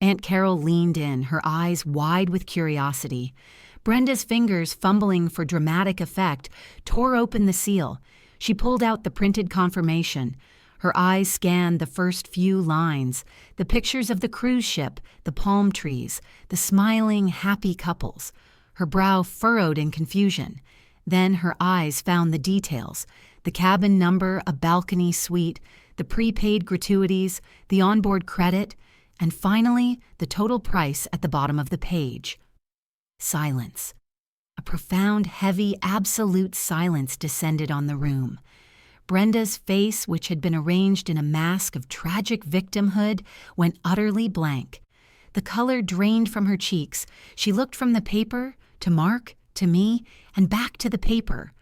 Aunt Carol leaned in, her eyes wide with curiosity. Brenda's fingers, fumbling for dramatic effect, tore open the seal. She pulled out the printed confirmation. Her eyes scanned the first few lines, the pictures of the cruise ship, the palm trees, the smiling, happy couples. Her brow furrowed in confusion. Then her eyes found the details, the cabin number, a balcony suite, the prepaid gratuities, the onboard credit, and finally, the total price at the bottom of the page. Silence. A profound, heavy, absolute silence descended on the room. Brenda's face, which had been arranged in a mask of tragic victimhood, went utterly blank. The color drained from her cheeks. She looked from the paper to Mark, to me, and back to the paper.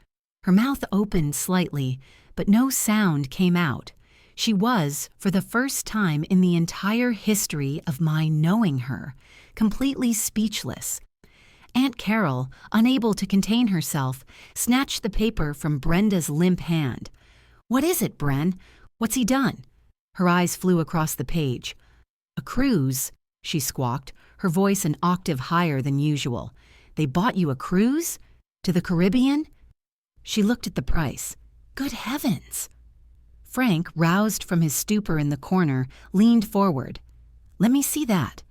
Her mouth opened slightly, but no sound came out. She was, for the first time in the entire history of my knowing her, completely speechless. Aunt Carol, unable to contain herself, snatched the paper from Brenda's limp hand. "What is it, Bren? What's he done?" Her eyes flew across the page. "A cruise," she squawked, her voice an octave higher than usual. "They bought you a cruise? To the Caribbean?" She looked at the price. Good heavens! Frank, roused from his stupor in the corner, leaned forward. "Let me see that."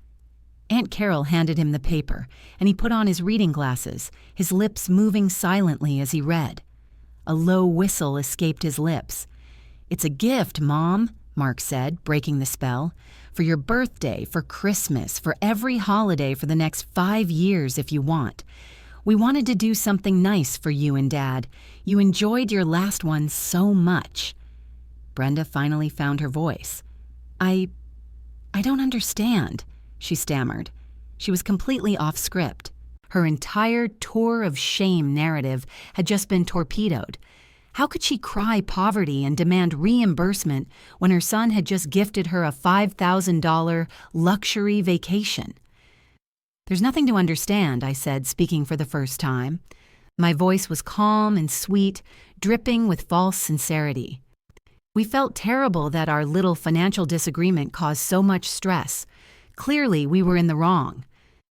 Aunt Carol handed him the paper, and he put on his reading glasses, his lips moving silently as he read. A low whistle escaped his lips. "It's a gift, Mom," Mark said, breaking the spell. "For your birthday, for Christmas, for every holiday for the next 5 years if you want. We wanted to do something nice for you and Dad. You enjoyed your last one so much." Brenda finally found her voice. I don't understand," she stammered. She was completely off script. Her entire tour of shame narrative had just been torpedoed. How could she cry poverty and demand reimbursement when her son had just gifted her a $5,000 luxury vacation? "There's nothing to understand," I said, speaking for the first time. My voice was calm and sweet, dripping with false sincerity. "We felt terrible that our little financial disagreement caused so much stress. Clearly, we were in the wrong.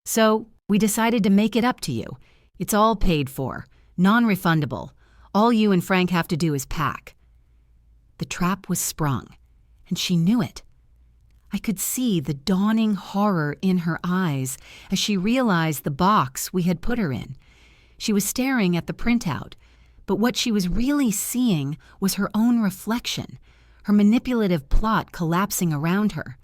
So, we decided to make it up to you. It's all paid for, non-refundable. All you and Frank have to do is pack." The trap was sprung, and she knew it. I could see the dawning horror in her eyes as she realized the box we had put her in. She was staring at the printout, but what she was really seeing was her own reflection, her manipulative plot collapsing around her.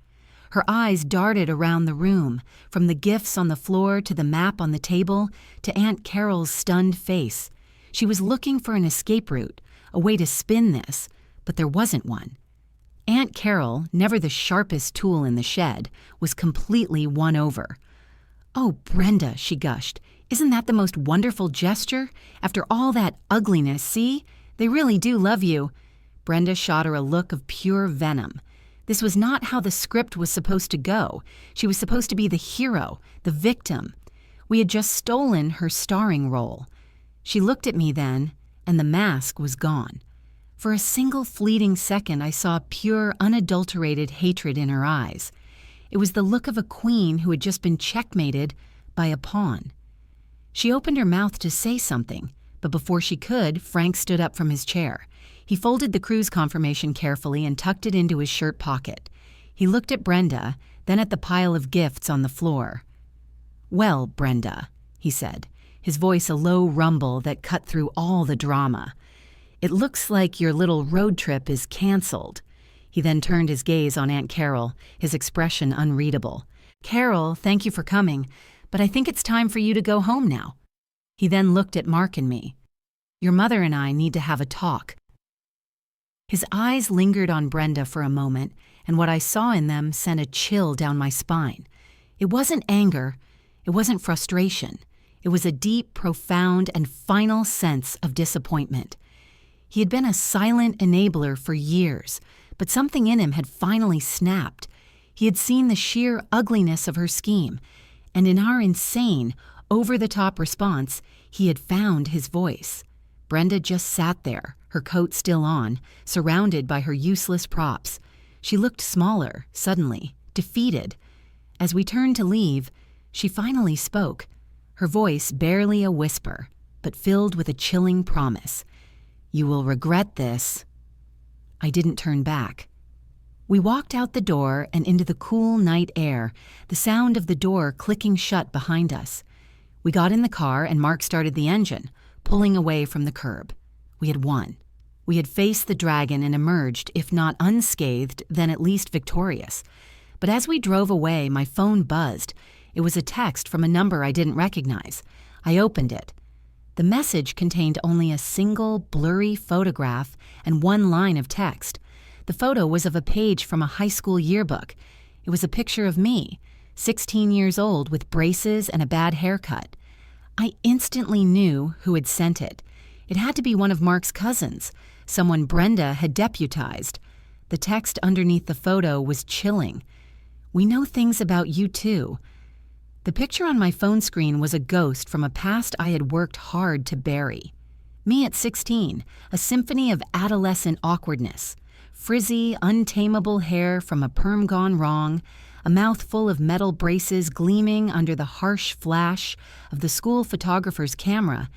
Her eyes darted around the room, from the gifts on the floor to the map on the table to Aunt Carol's stunned face. She was looking for an escape route, a way to spin this, but there wasn't one. Aunt Carol, never the sharpest tool in the shed, was completely won over. "Oh, Brenda," she gushed, "isn't that the most wonderful gesture? After all that ugliness, see? They really do love you." Brenda shot her a look of pure venom. This was not how the script was supposed to go. She was supposed to be the hero, the victim. We had just stolen her starring role. She looked at me then, and the mask was gone. For a single fleeting second, I saw pure, unadulterated hatred in her eyes. It was the look of a queen who had just been checkmated by a pawn. She opened her mouth to say something, but before she could, Frank stood up from his chair. He folded the cruise confirmation carefully and tucked it into his shirt pocket. He looked at Brenda, then at the pile of gifts on the floor. "Well, Brenda," he said, his voice a low rumble that cut through all the drama. "It looks like your little road trip is canceled." He then turned his gaze on Aunt Carol, his expression unreadable. "Carol, thank you for coming, but I think it's time for you to go home now." He then looked at Mark and me. "Your mother and I need to have a talk." His eyes lingered on Brenda for a moment, and what I saw in them sent a chill down my spine. It wasn't anger, it wasn't frustration. It was a deep, profound, and final sense of disappointment. He had been a silent enabler for years, but something in him had finally snapped. He had seen the sheer ugliness of her scheme, and in our insane, over-the-top response, he had found his voice. Brenda just sat there, her coat still on, surrounded by her useless props. She looked smaller, suddenly, defeated. As we turned to leave, she finally spoke, her voice barely a whisper, but filled with a chilling promise. "You will regret this." I didn't turn back. We walked out the door and into the cool night air, the sound of the door clicking shut behind us. We got in the car and Mark started the engine, pulling away from the curb. We had won. We had faced the dragon and emerged, if not unscathed, then at least victorious. But as we drove away, my phone buzzed. It was a text from a number I didn't recognize. I opened it. The message contained only a single, blurry photograph and one line of text. The photo was of a page from a high school yearbook. It was a picture of me, 16 years old with braces and a bad haircut. I instantly knew who had sent it. It had to be one of Mark's cousins, someone Brenda had deputized. The text underneath the photo was chilling. "We know things about you too." The picture on my phone screen was a ghost from a past I had worked hard to bury. Me at 16, a symphony of adolescent awkwardness. Frizzy, untamable hair from a perm gone wrong, a mouth full of metal braces gleaming under the harsh flash of the school photographer's camera,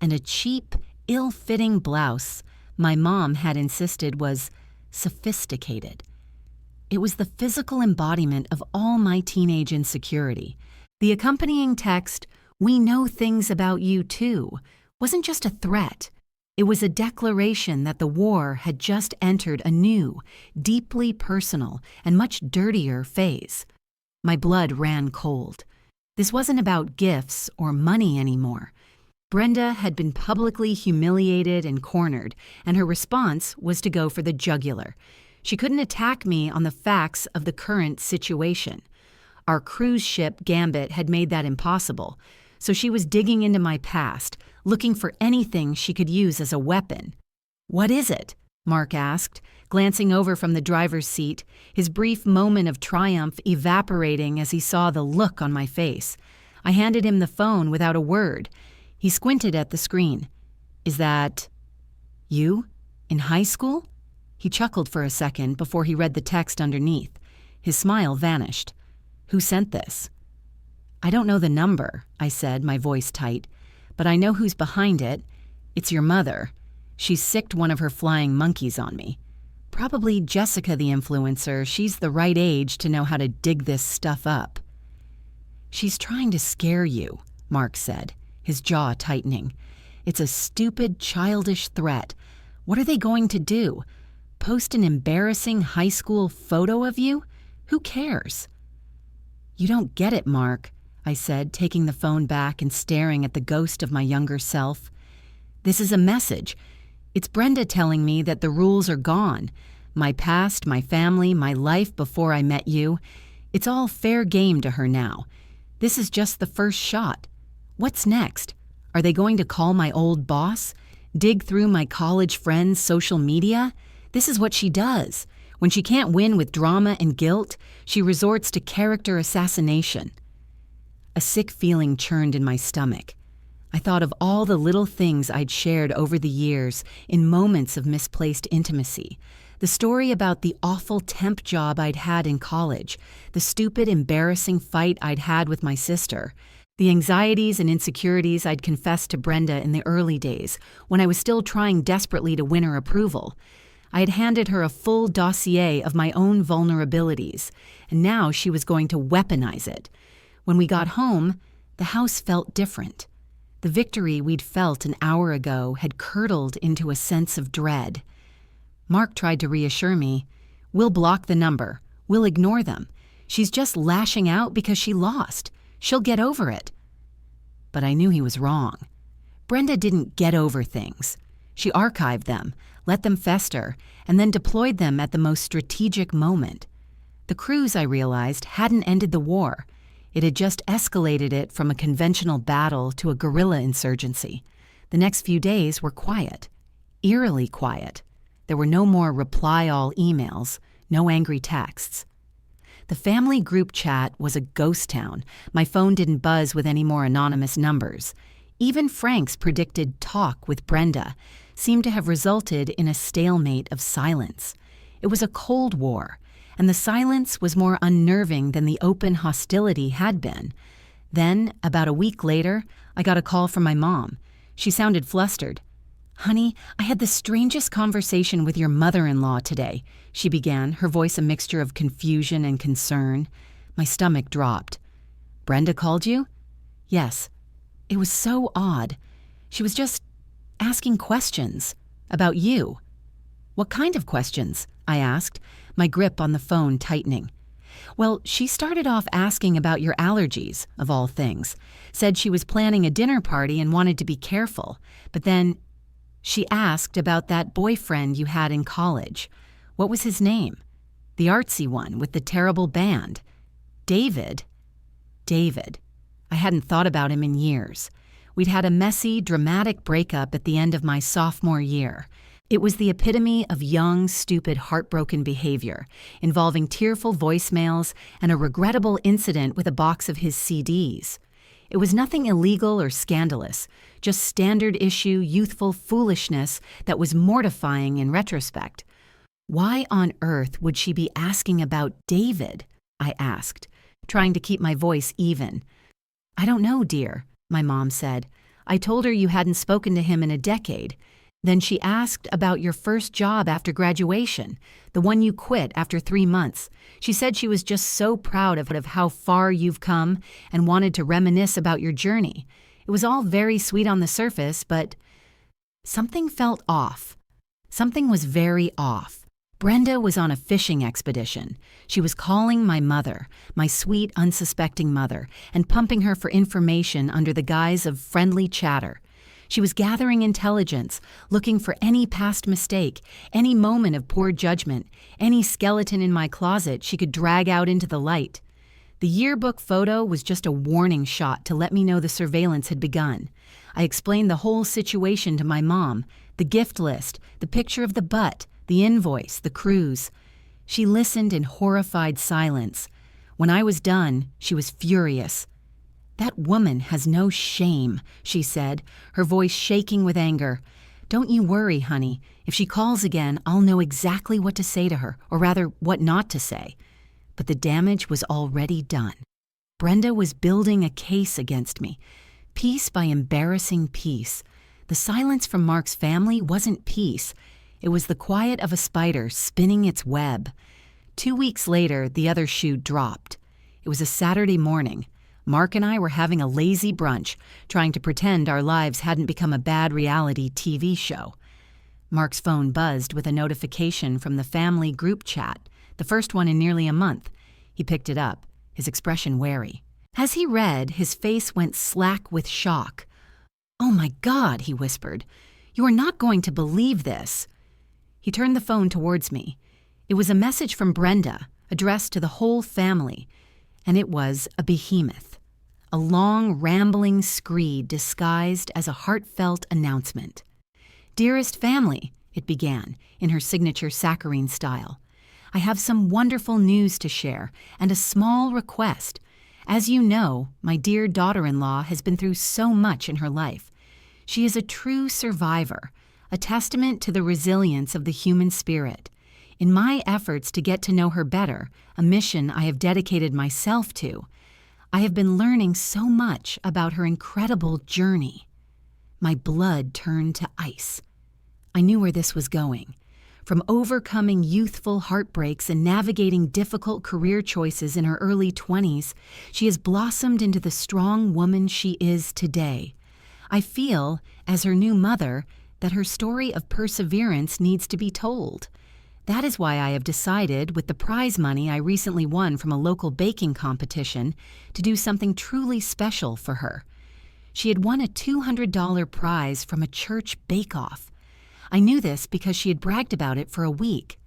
and a cheap, ill-fitting blouse my mom had insisted was sophisticated. It was the physical embodiment of all my teenage insecurity. The accompanying text, "We know things about you too," wasn't just a threat. It was a declaration that the war had just entered a new, deeply personal, and much dirtier phase. My blood ran cold. This wasn't about gifts or money anymore. Brenda had been publicly humiliated and cornered, and her response was to go for the jugular. She couldn't attack me on the facts of the current situation. Our cruise ship gambit had made that impossible, so she was digging into my past, looking for anything she could use as a weapon. "What is it?" Mark asked, glancing over from the driver's seat, his brief moment of triumph evaporating as he saw the look on my face. I handed him the phone without a word. He squinted at the screen. "Is that you? In high school?" He chuckled for a second before he read the text underneath. His smile vanished. "Who sent this?" "I don't know the number," I said, my voice tight, "but I know who's behind it. It's your mother. She sicked one of her flying monkeys on me. Probably Jessica the influencer. She's the right age to know how to dig this stuff up." "She's trying to scare you," Mark said, his jaw tightening. "It's a stupid, childish threat. What are they going to do? Post an embarrassing high school photo of you? Who cares?" "You don't get it, Mark," I said, taking the phone back and staring at the ghost of my younger self. "This is a message. It's Brenda telling me that the rules are gone. My past, my family, my life before I met you. It's all fair game to her now. This is just the first shot. What's next? Are they going to call my old boss? Dig through my college friends' social media? This is what she does. When she can't win with drama and guilt, she resorts to character assassination." A sick feeling churned in my stomach. I thought of all the little things I'd shared over the years in moments of misplaced intimacy. The story about the awful temp job I'd had in college, the stupid, embarrassing fight I'd had with my sister, the anxieties and insecurities I'd confessed to Brenda in the early days when I was still trying desperately to win her approval. I had handed her a full dossier of my own vulnerabilities, and now she was going to weaponize it. When we got home, the house felt different. The victory we'd felt an hour ago had curdled into a sense of dread. Mark tried to reassure me. "We'll block the number. We'll ignore them. She's just lashing out because she lost. She'll get over it." But I knew he was wrong. Brenda didn't get over things. She archived them, let them fester, and then deployed them at the most strategic moment. The cruise, I realized, hadn't ended the war. It had just escalated it from a conventional battle to a guerrilla insurgency. The next few days were quiet, eerily quiet. There were no more reply-all emails, no angry texts. The family group chat was a ghost town. My phone didn't buzz with any more anonymous numbers. Even Frank's predicted talk with Brenda seemed to have resulted in a stalemate of silence. It was a Cold War, and the silence was more unnerving than the open hostility had been. Then, about a week later, I got a call from my mom. She sounded flustered. "Honey, I had the strangest conversation with your mother-in-law today," she began, her voice a mixture of confusion and concern. My stomach dropped. "Brenda called you?" "Yes." It was so odd. She was just asking questions about you. "What kind of questions?" I asked, my grip on the phone tightening. "Well, she started off asking about your allergies, of all things. Said she was planning a dinner party and wanted to be careful. But then she asked about that boyfriend you had in college. What was his name? The artsy one with the terrible band. David." David. I hadn't thought about him in years. We'd had a messy, dramatic breakup at the end of my sophomore year. It was the epitome of young, stupid, heartbroken behavior, involving tearful voicemails and a regrettable incident with a box of his CDs. It was nothing illegal or scandalous, just standard-issue, youthful foolishness that was mortifying in retrospect. "Why on earth would she be asking about David?" I asked, trying to keep my voice even. "I don't know, dear," my mom said. "I told her you hadn't spoken to him in a decade. Then she asked about your first job after graduation, the one you quit after 3 months. She said she was just so proud of how far you've come and wanted to reminisce about your journey. It was all very sweet on the surface, but something felt off. Something was very off. Brenda was on a fishing expedition. She was calling my mother, my sweet, unsuspecting mother, and pumping her for information under the guise of friendly chatter. She was gathering intelligence, looking for any past mistake, any moment of poor judgment, any skeleton in my closet she could drag out into the light. The yearbook photo was just a warning shot to let me know the surveillance had begun. I explained the whole situation to my mom, the gift list, the picture of the butt, the invoice, the cruise. She listened in horrified silence. When I was done, she was furious. "That woman has no shame," she said, her voice shaking with anger. "Don't you worry, honey. If she calls again, I'll know exactly what to say to her, or rather, what not to say." But the damage was already done. Brenda was building a case against me. Piece by embarrassing piece. The silence from Mark's family wasn't peace. It was the quiet of a spider spinning its web. 2 weeks later, the other shoe dropped. It was a Saturday morning. Mark and I were having a lazy brunch, trying to pretend our lives hadn't become a bad reality TV show. Mark's phone buzzed with a notification from the family group chat, the first one in nearly a month. He picked it up, his expression wary. As he read, his face went slack with shock. "Oh my God," he whispered. "You are not going to believe this." He turned the phone towards me. It was a message from Brenda, addressed to the whole family, and it was a behemoth. A long, rambling screed disguised as a heartfelt announcement. "Dearest family," it began, in her signature saccharine style, "I have some wonderful news to share and a small request. As you know, my dear daughter-in-law has been through so much in her life. She is a true survivor, a testament to the resilience of the human spirit. In my efforts to get to know her better, a mission I have dedicated myself to, I have been learning so much about her incredible journey." My blood turned to ice. I knew where this was going. From overcoming youthful heartbreaks and navigating difficult career choices in her early 20s, she has blossomed into the strong woman she is today. I feel, as her new mother, that her story of perseverance needs to be told. That is why I have decided, with the prize money I recently won from a local baking competition, to do something truly special for her. She had won a $200 prize from a church bake-off. I knew this because she had bragged about it for a week.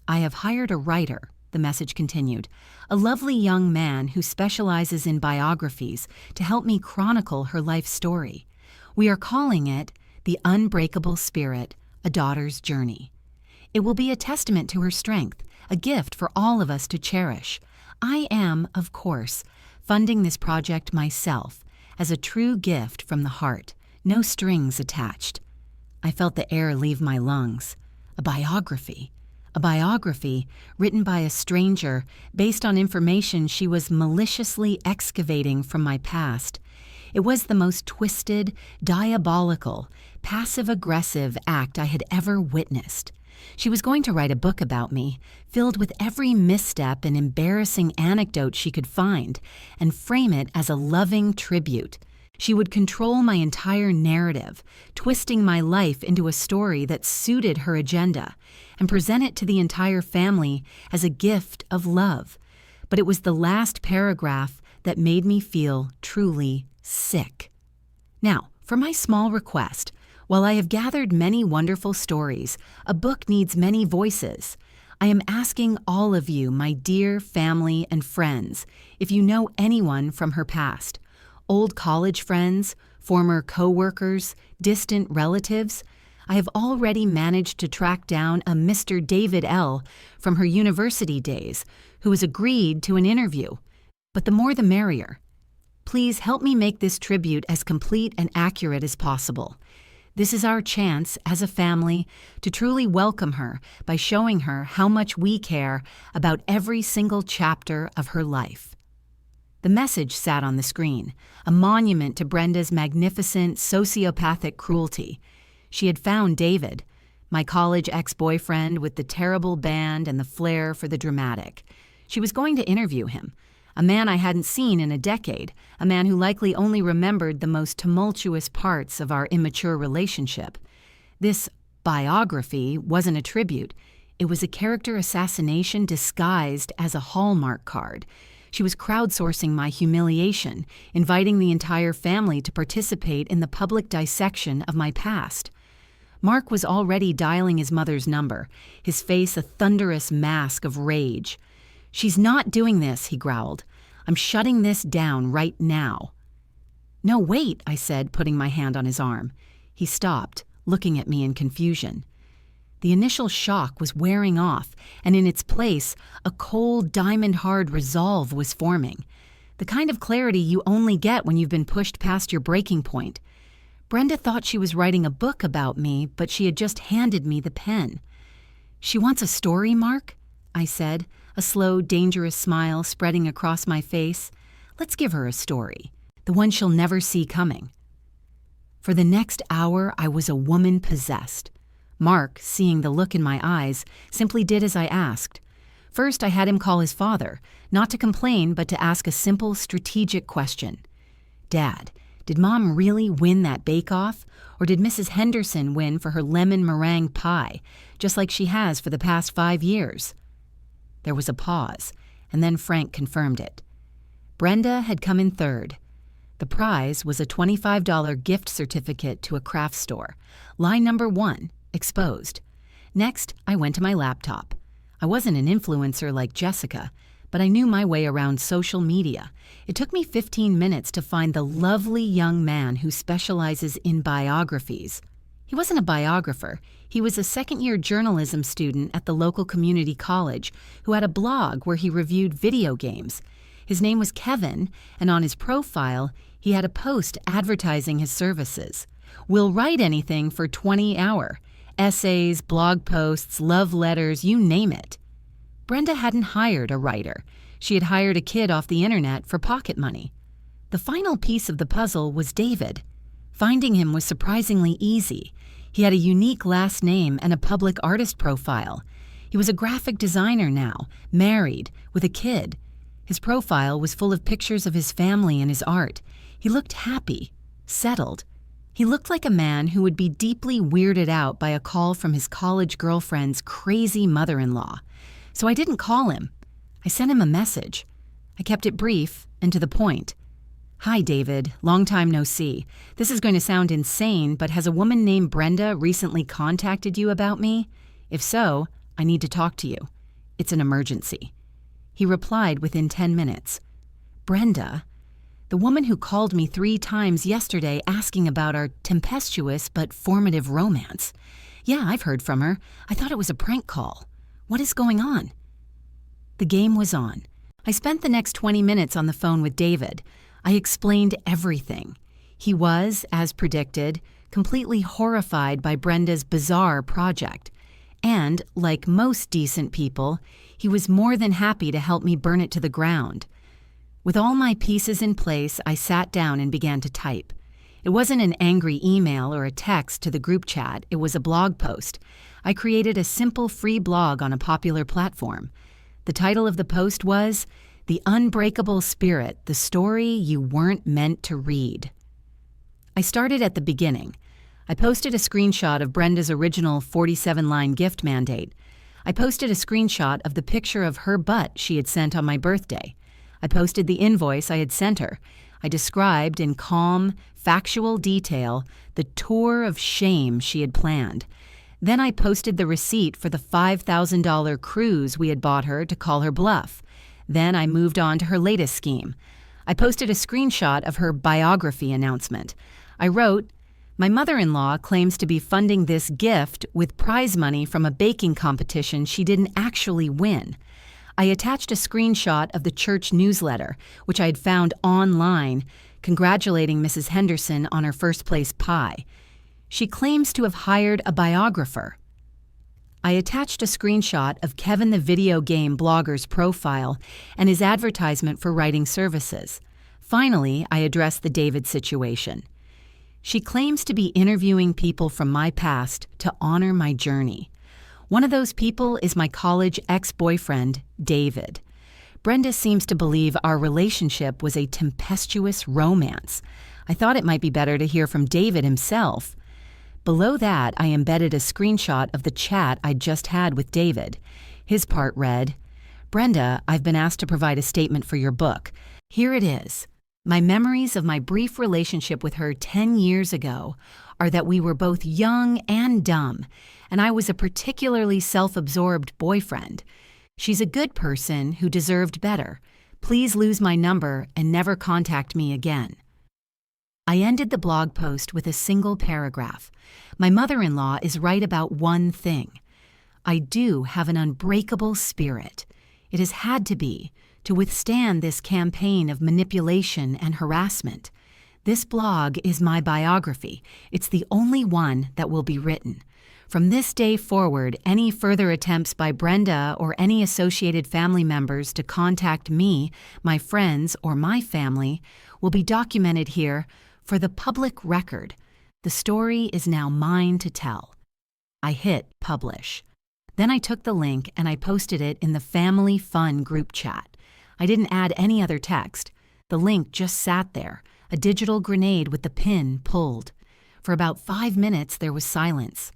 "I have hired a writer," the message continued, "a lovely young man who specializes in biographies to help me chronicle her life story. We are calling it The Unbreakable Spirit, A Daughter's Journey. It will be a testament to her strength, a gift for all of us to cherish. I am, of course, funding this project myself as a true gift from the heart, no strings attached." I felt the air leave my lungs. A biography written by a stranger based on information she was maliciously excavating from my past. It was the most twisted, diabolical, passive-aggressive act I had ever witnessed. She was going to write a book about me, filled with every misstep and embarrassing anecdote she could find, and frame it as a loving tribute. She would control my entire narrative, twisting my life into a story that suited her agenda, and present it to the entire family as a gift of love. But it was the last paragraph that made me feel truly sick. Now, for my small request. While I have gathered many wonderful stories, a book needs many voices. I am asking all of you, my dear family and friends, if you know anyone from her past, old college friends, former co-workers, distant relatives. I have already managed to track down a Mr. David L. from her university days, who has agreed to an interview. But the more the merrier. Please help me make this tribute as complete and accurate as possible. This is our chance, as a family, to truly welcome her by showing her how much we care about every single chapter of her life. The message sat on the screen, a monument to Brenda's magnificent sociopathic cruelty. She had found David, my college ex-boyfriend with the terrible band and the flair for the dramatic. She was going to interview him, a man I hadn't seen in a decade, a man who likely only remembered the most tumultuous parts of our immature relationship. This biography wasn't a tribute. It was a character assassination disguised as a Hallmark card. She was crowdsourcing my humiliation, inviting the entire family to participate in the public dissection of my past. Mark was already dialing his mother's number, his face a thunderous mask of rage. "She's not doing this," he growled. "I'm shutting this down right now." "No, wait," I said, putting my hand on his arm. He stopped, looking at me in confusion. The initial shock was wearing off, and in its place, a cold, diamond-hard resolve was forming. The kind of clarity you only get when you've been pushed past your breaking point. Brenda thought she was writing a book about me, but she had just handed me the pen. "She wants a story, Mark?" I said, a slow, dangerous smile spreading across my face. "Let's give her a story, the one she'll never see coming." For the next hour, I was a woman possessed. Mark, seeing the look in my eyes, simply did as I asked. First, I had him call his father, not to complain, but to ask a simple, strategic question. "Dad, did Mom really win that bake-off, or did Mrs. Henderson win for her lemon meringue pie, just like she has for the past 5 years?" There was a pause, and then Frank confirmed it. Brenda had come in third. The prize was a $25 gift certificate to a craft store. Line number 1, exposed. Next, I went to my laptop. I wasn't an influencer like Jessica, but I knew my way around social media. It took me 15 minutes to find the lovely young man who specializes in biographies. He wasn't a biographer. He was a second-year journalism student at the local community college who had a blog where he reviewed video games. His name was Kevin, and on his profile, he had a post advertising his services. "We'll write anything for 20 hour. Essays, blog posts, love letters, you name it." Brenda hadn't hired a writer. She had hired a kid off the internet for pocket money. The final piece of the puzzle was David. Finding him was surprisingly easy. He had a unique last name and a public artist profile. He was a graphic designer now, married, with a kid. His profile was full of pictures of his family and his art. He looked happy, settled. He looked like a man who would be deeply weirded out by a call from his college girlfriend's crazy mother-in-law. So I didn't call him. I sent him a message. I kept it brief and to the point. "Hi, David. Long time no see. This is going to sound insane, but has a woman named Brenda recently contacted you about me? If so, I need to talk to you. It's an emergency." He replied within 10 minutes. "Brenda? The woman who called me 3 times yesterday asking about our tempestuous but formative romance. Yeah, I've heard from her. I thought it was a prank call. What is going on?" The game was on. I spent the next 20 minutes on the phone with David. I explained everything. He was, as predicted, completely horrified by Brenda's bizarre project. And, like most decent people, he was more than happy to help me burn it to the ground. With all my pieces in place, I sat down and began to type. It wasn't an angry email or a text to the group chat. It was a blog post. I created a simple free blog on a popular platform. The title of the post was "The Unbreakable Spirit, the Story You Weren't Meant to Read." I started at the beginning. I posted a screenshot of Brenda's original 47-line gift mandate. I posted a screenshot of the picture of her butt she had sent on my birthday. I posted the invoice I had sent her. I described in calm, factual detail the tour of shame she had planned. Then I posted the receipt for the $5,000 cruise we had bought her to call her bluff. Then I moved on to her latest scheme. I posted a screenshot of her biography announcement. I wrote, "My mother-in-law claims to be funding this gift with prize money from a baking competition she didn't actually win." I attached a screenshot of the church newsletter, which I had found online, congratulating Mrs. Henderson on her first-place pie. She claims to have hired a biographer. I attached a screenshot of Kevin the video game blogger's profile and his advertisement for writing services. Finally, I addressed the David situation. She claims to be interviewing people from my past to honor my journey. One of those people is my college ex-boyfriend, David. Brenda seems to believe our relationship was a tempestuous romance. I thought it might be better to hear from David himself. Below that, I embedded a screenshot of the chat I'd just had with David. His part read, "Brenda, I've been asked to provide a statement for your book. Here it is. My memories of my brief relationship with her 10 years ago are that we were both young and dumb, and I was a particularly self-absorbed boyfriend. She's a good person who deserved better. Please lose my number and never contact me again." I ended the blog post with a single paragraph. My mother-in-law is right about one thing. I do have an unbreakable spirit. It has had to be to withstand this campaign of manipulation and harassment. This blog is my biography. It's the only one that will be written. From this day forward, any further attempts by Brenda or any associated family members to contact me, my friends, or my family will be documented here for the public record. The story is now mine to tell. I hit publish. Then I took the link and I posted it in the Family Fun group chat. I didn't add any other text. The link just sat there, a digital grenade with the pin pulled. For about 5 minutes, there was silence.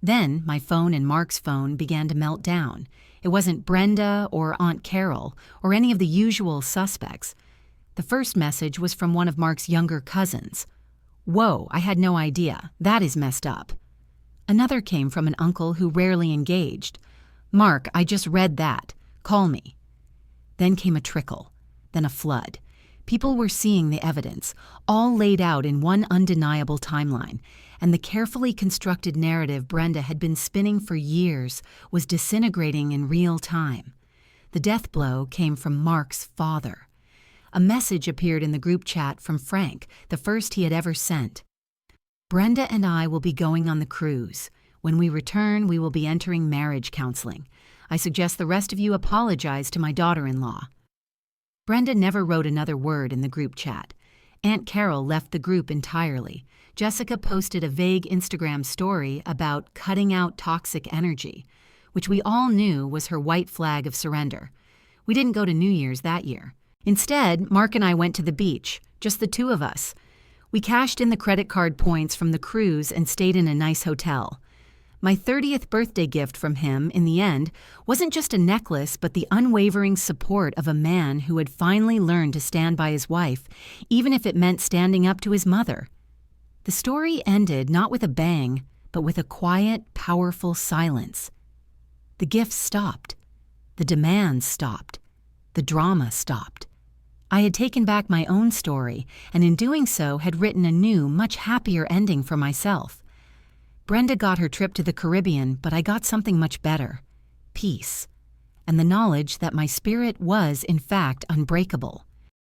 Then my phone and Mark's phone began to melt down. It wasn't Brenda or Aunt Carol or any of the usual suspects. The first message was from one of Mark's younger cousins. "Whoa, I had no idea. That is messed up." Another came from an uncle who rarely engaged. "Mark, I just read that. Call me." Then came a trickle, then a flood. People were seeing the evidence, all laid out in one undeniable timeline, and the carefully constructed narrative Brenda had been spinning for years was disintegrating in real time. The death blow came from Mark's father. A message appeared in the group chat from Frank, the first he had ever sent. "Brenda and I will be going on the cruise. When we return, we will be entering marriage counseling. I suggest the rest of you apologize to my daughter-in-law." Brenda never wrote another word in the group chat. Aunt Carol left the group entirely. Jessica posted a vague Instagram story about cutting out toxic energy, which we all knew was her white flag of surrender. We didn't go to New Year's that year. Instead, Mark and I went to the beach, just the two of us. We cashed in the credit card points from the cruise and stayed in a nice hotel. My 30th birthday gift from him, in the end, wasn't just a necklace, but the unwavering support of a man who had finally learned to stand by his wife, even if it meant standing up to his mother. The story ended not with a bang, but with a quiet, powerful silence. The gifts stopped. The demands stopped. The drama stopped. I had taken back my own story, and in doing so had written a new, much happier ending for myself. Brenda got her trip to the Caribbean, but I got something much better: peace, and the knowledge that my spirit was, in fact, unbreakable.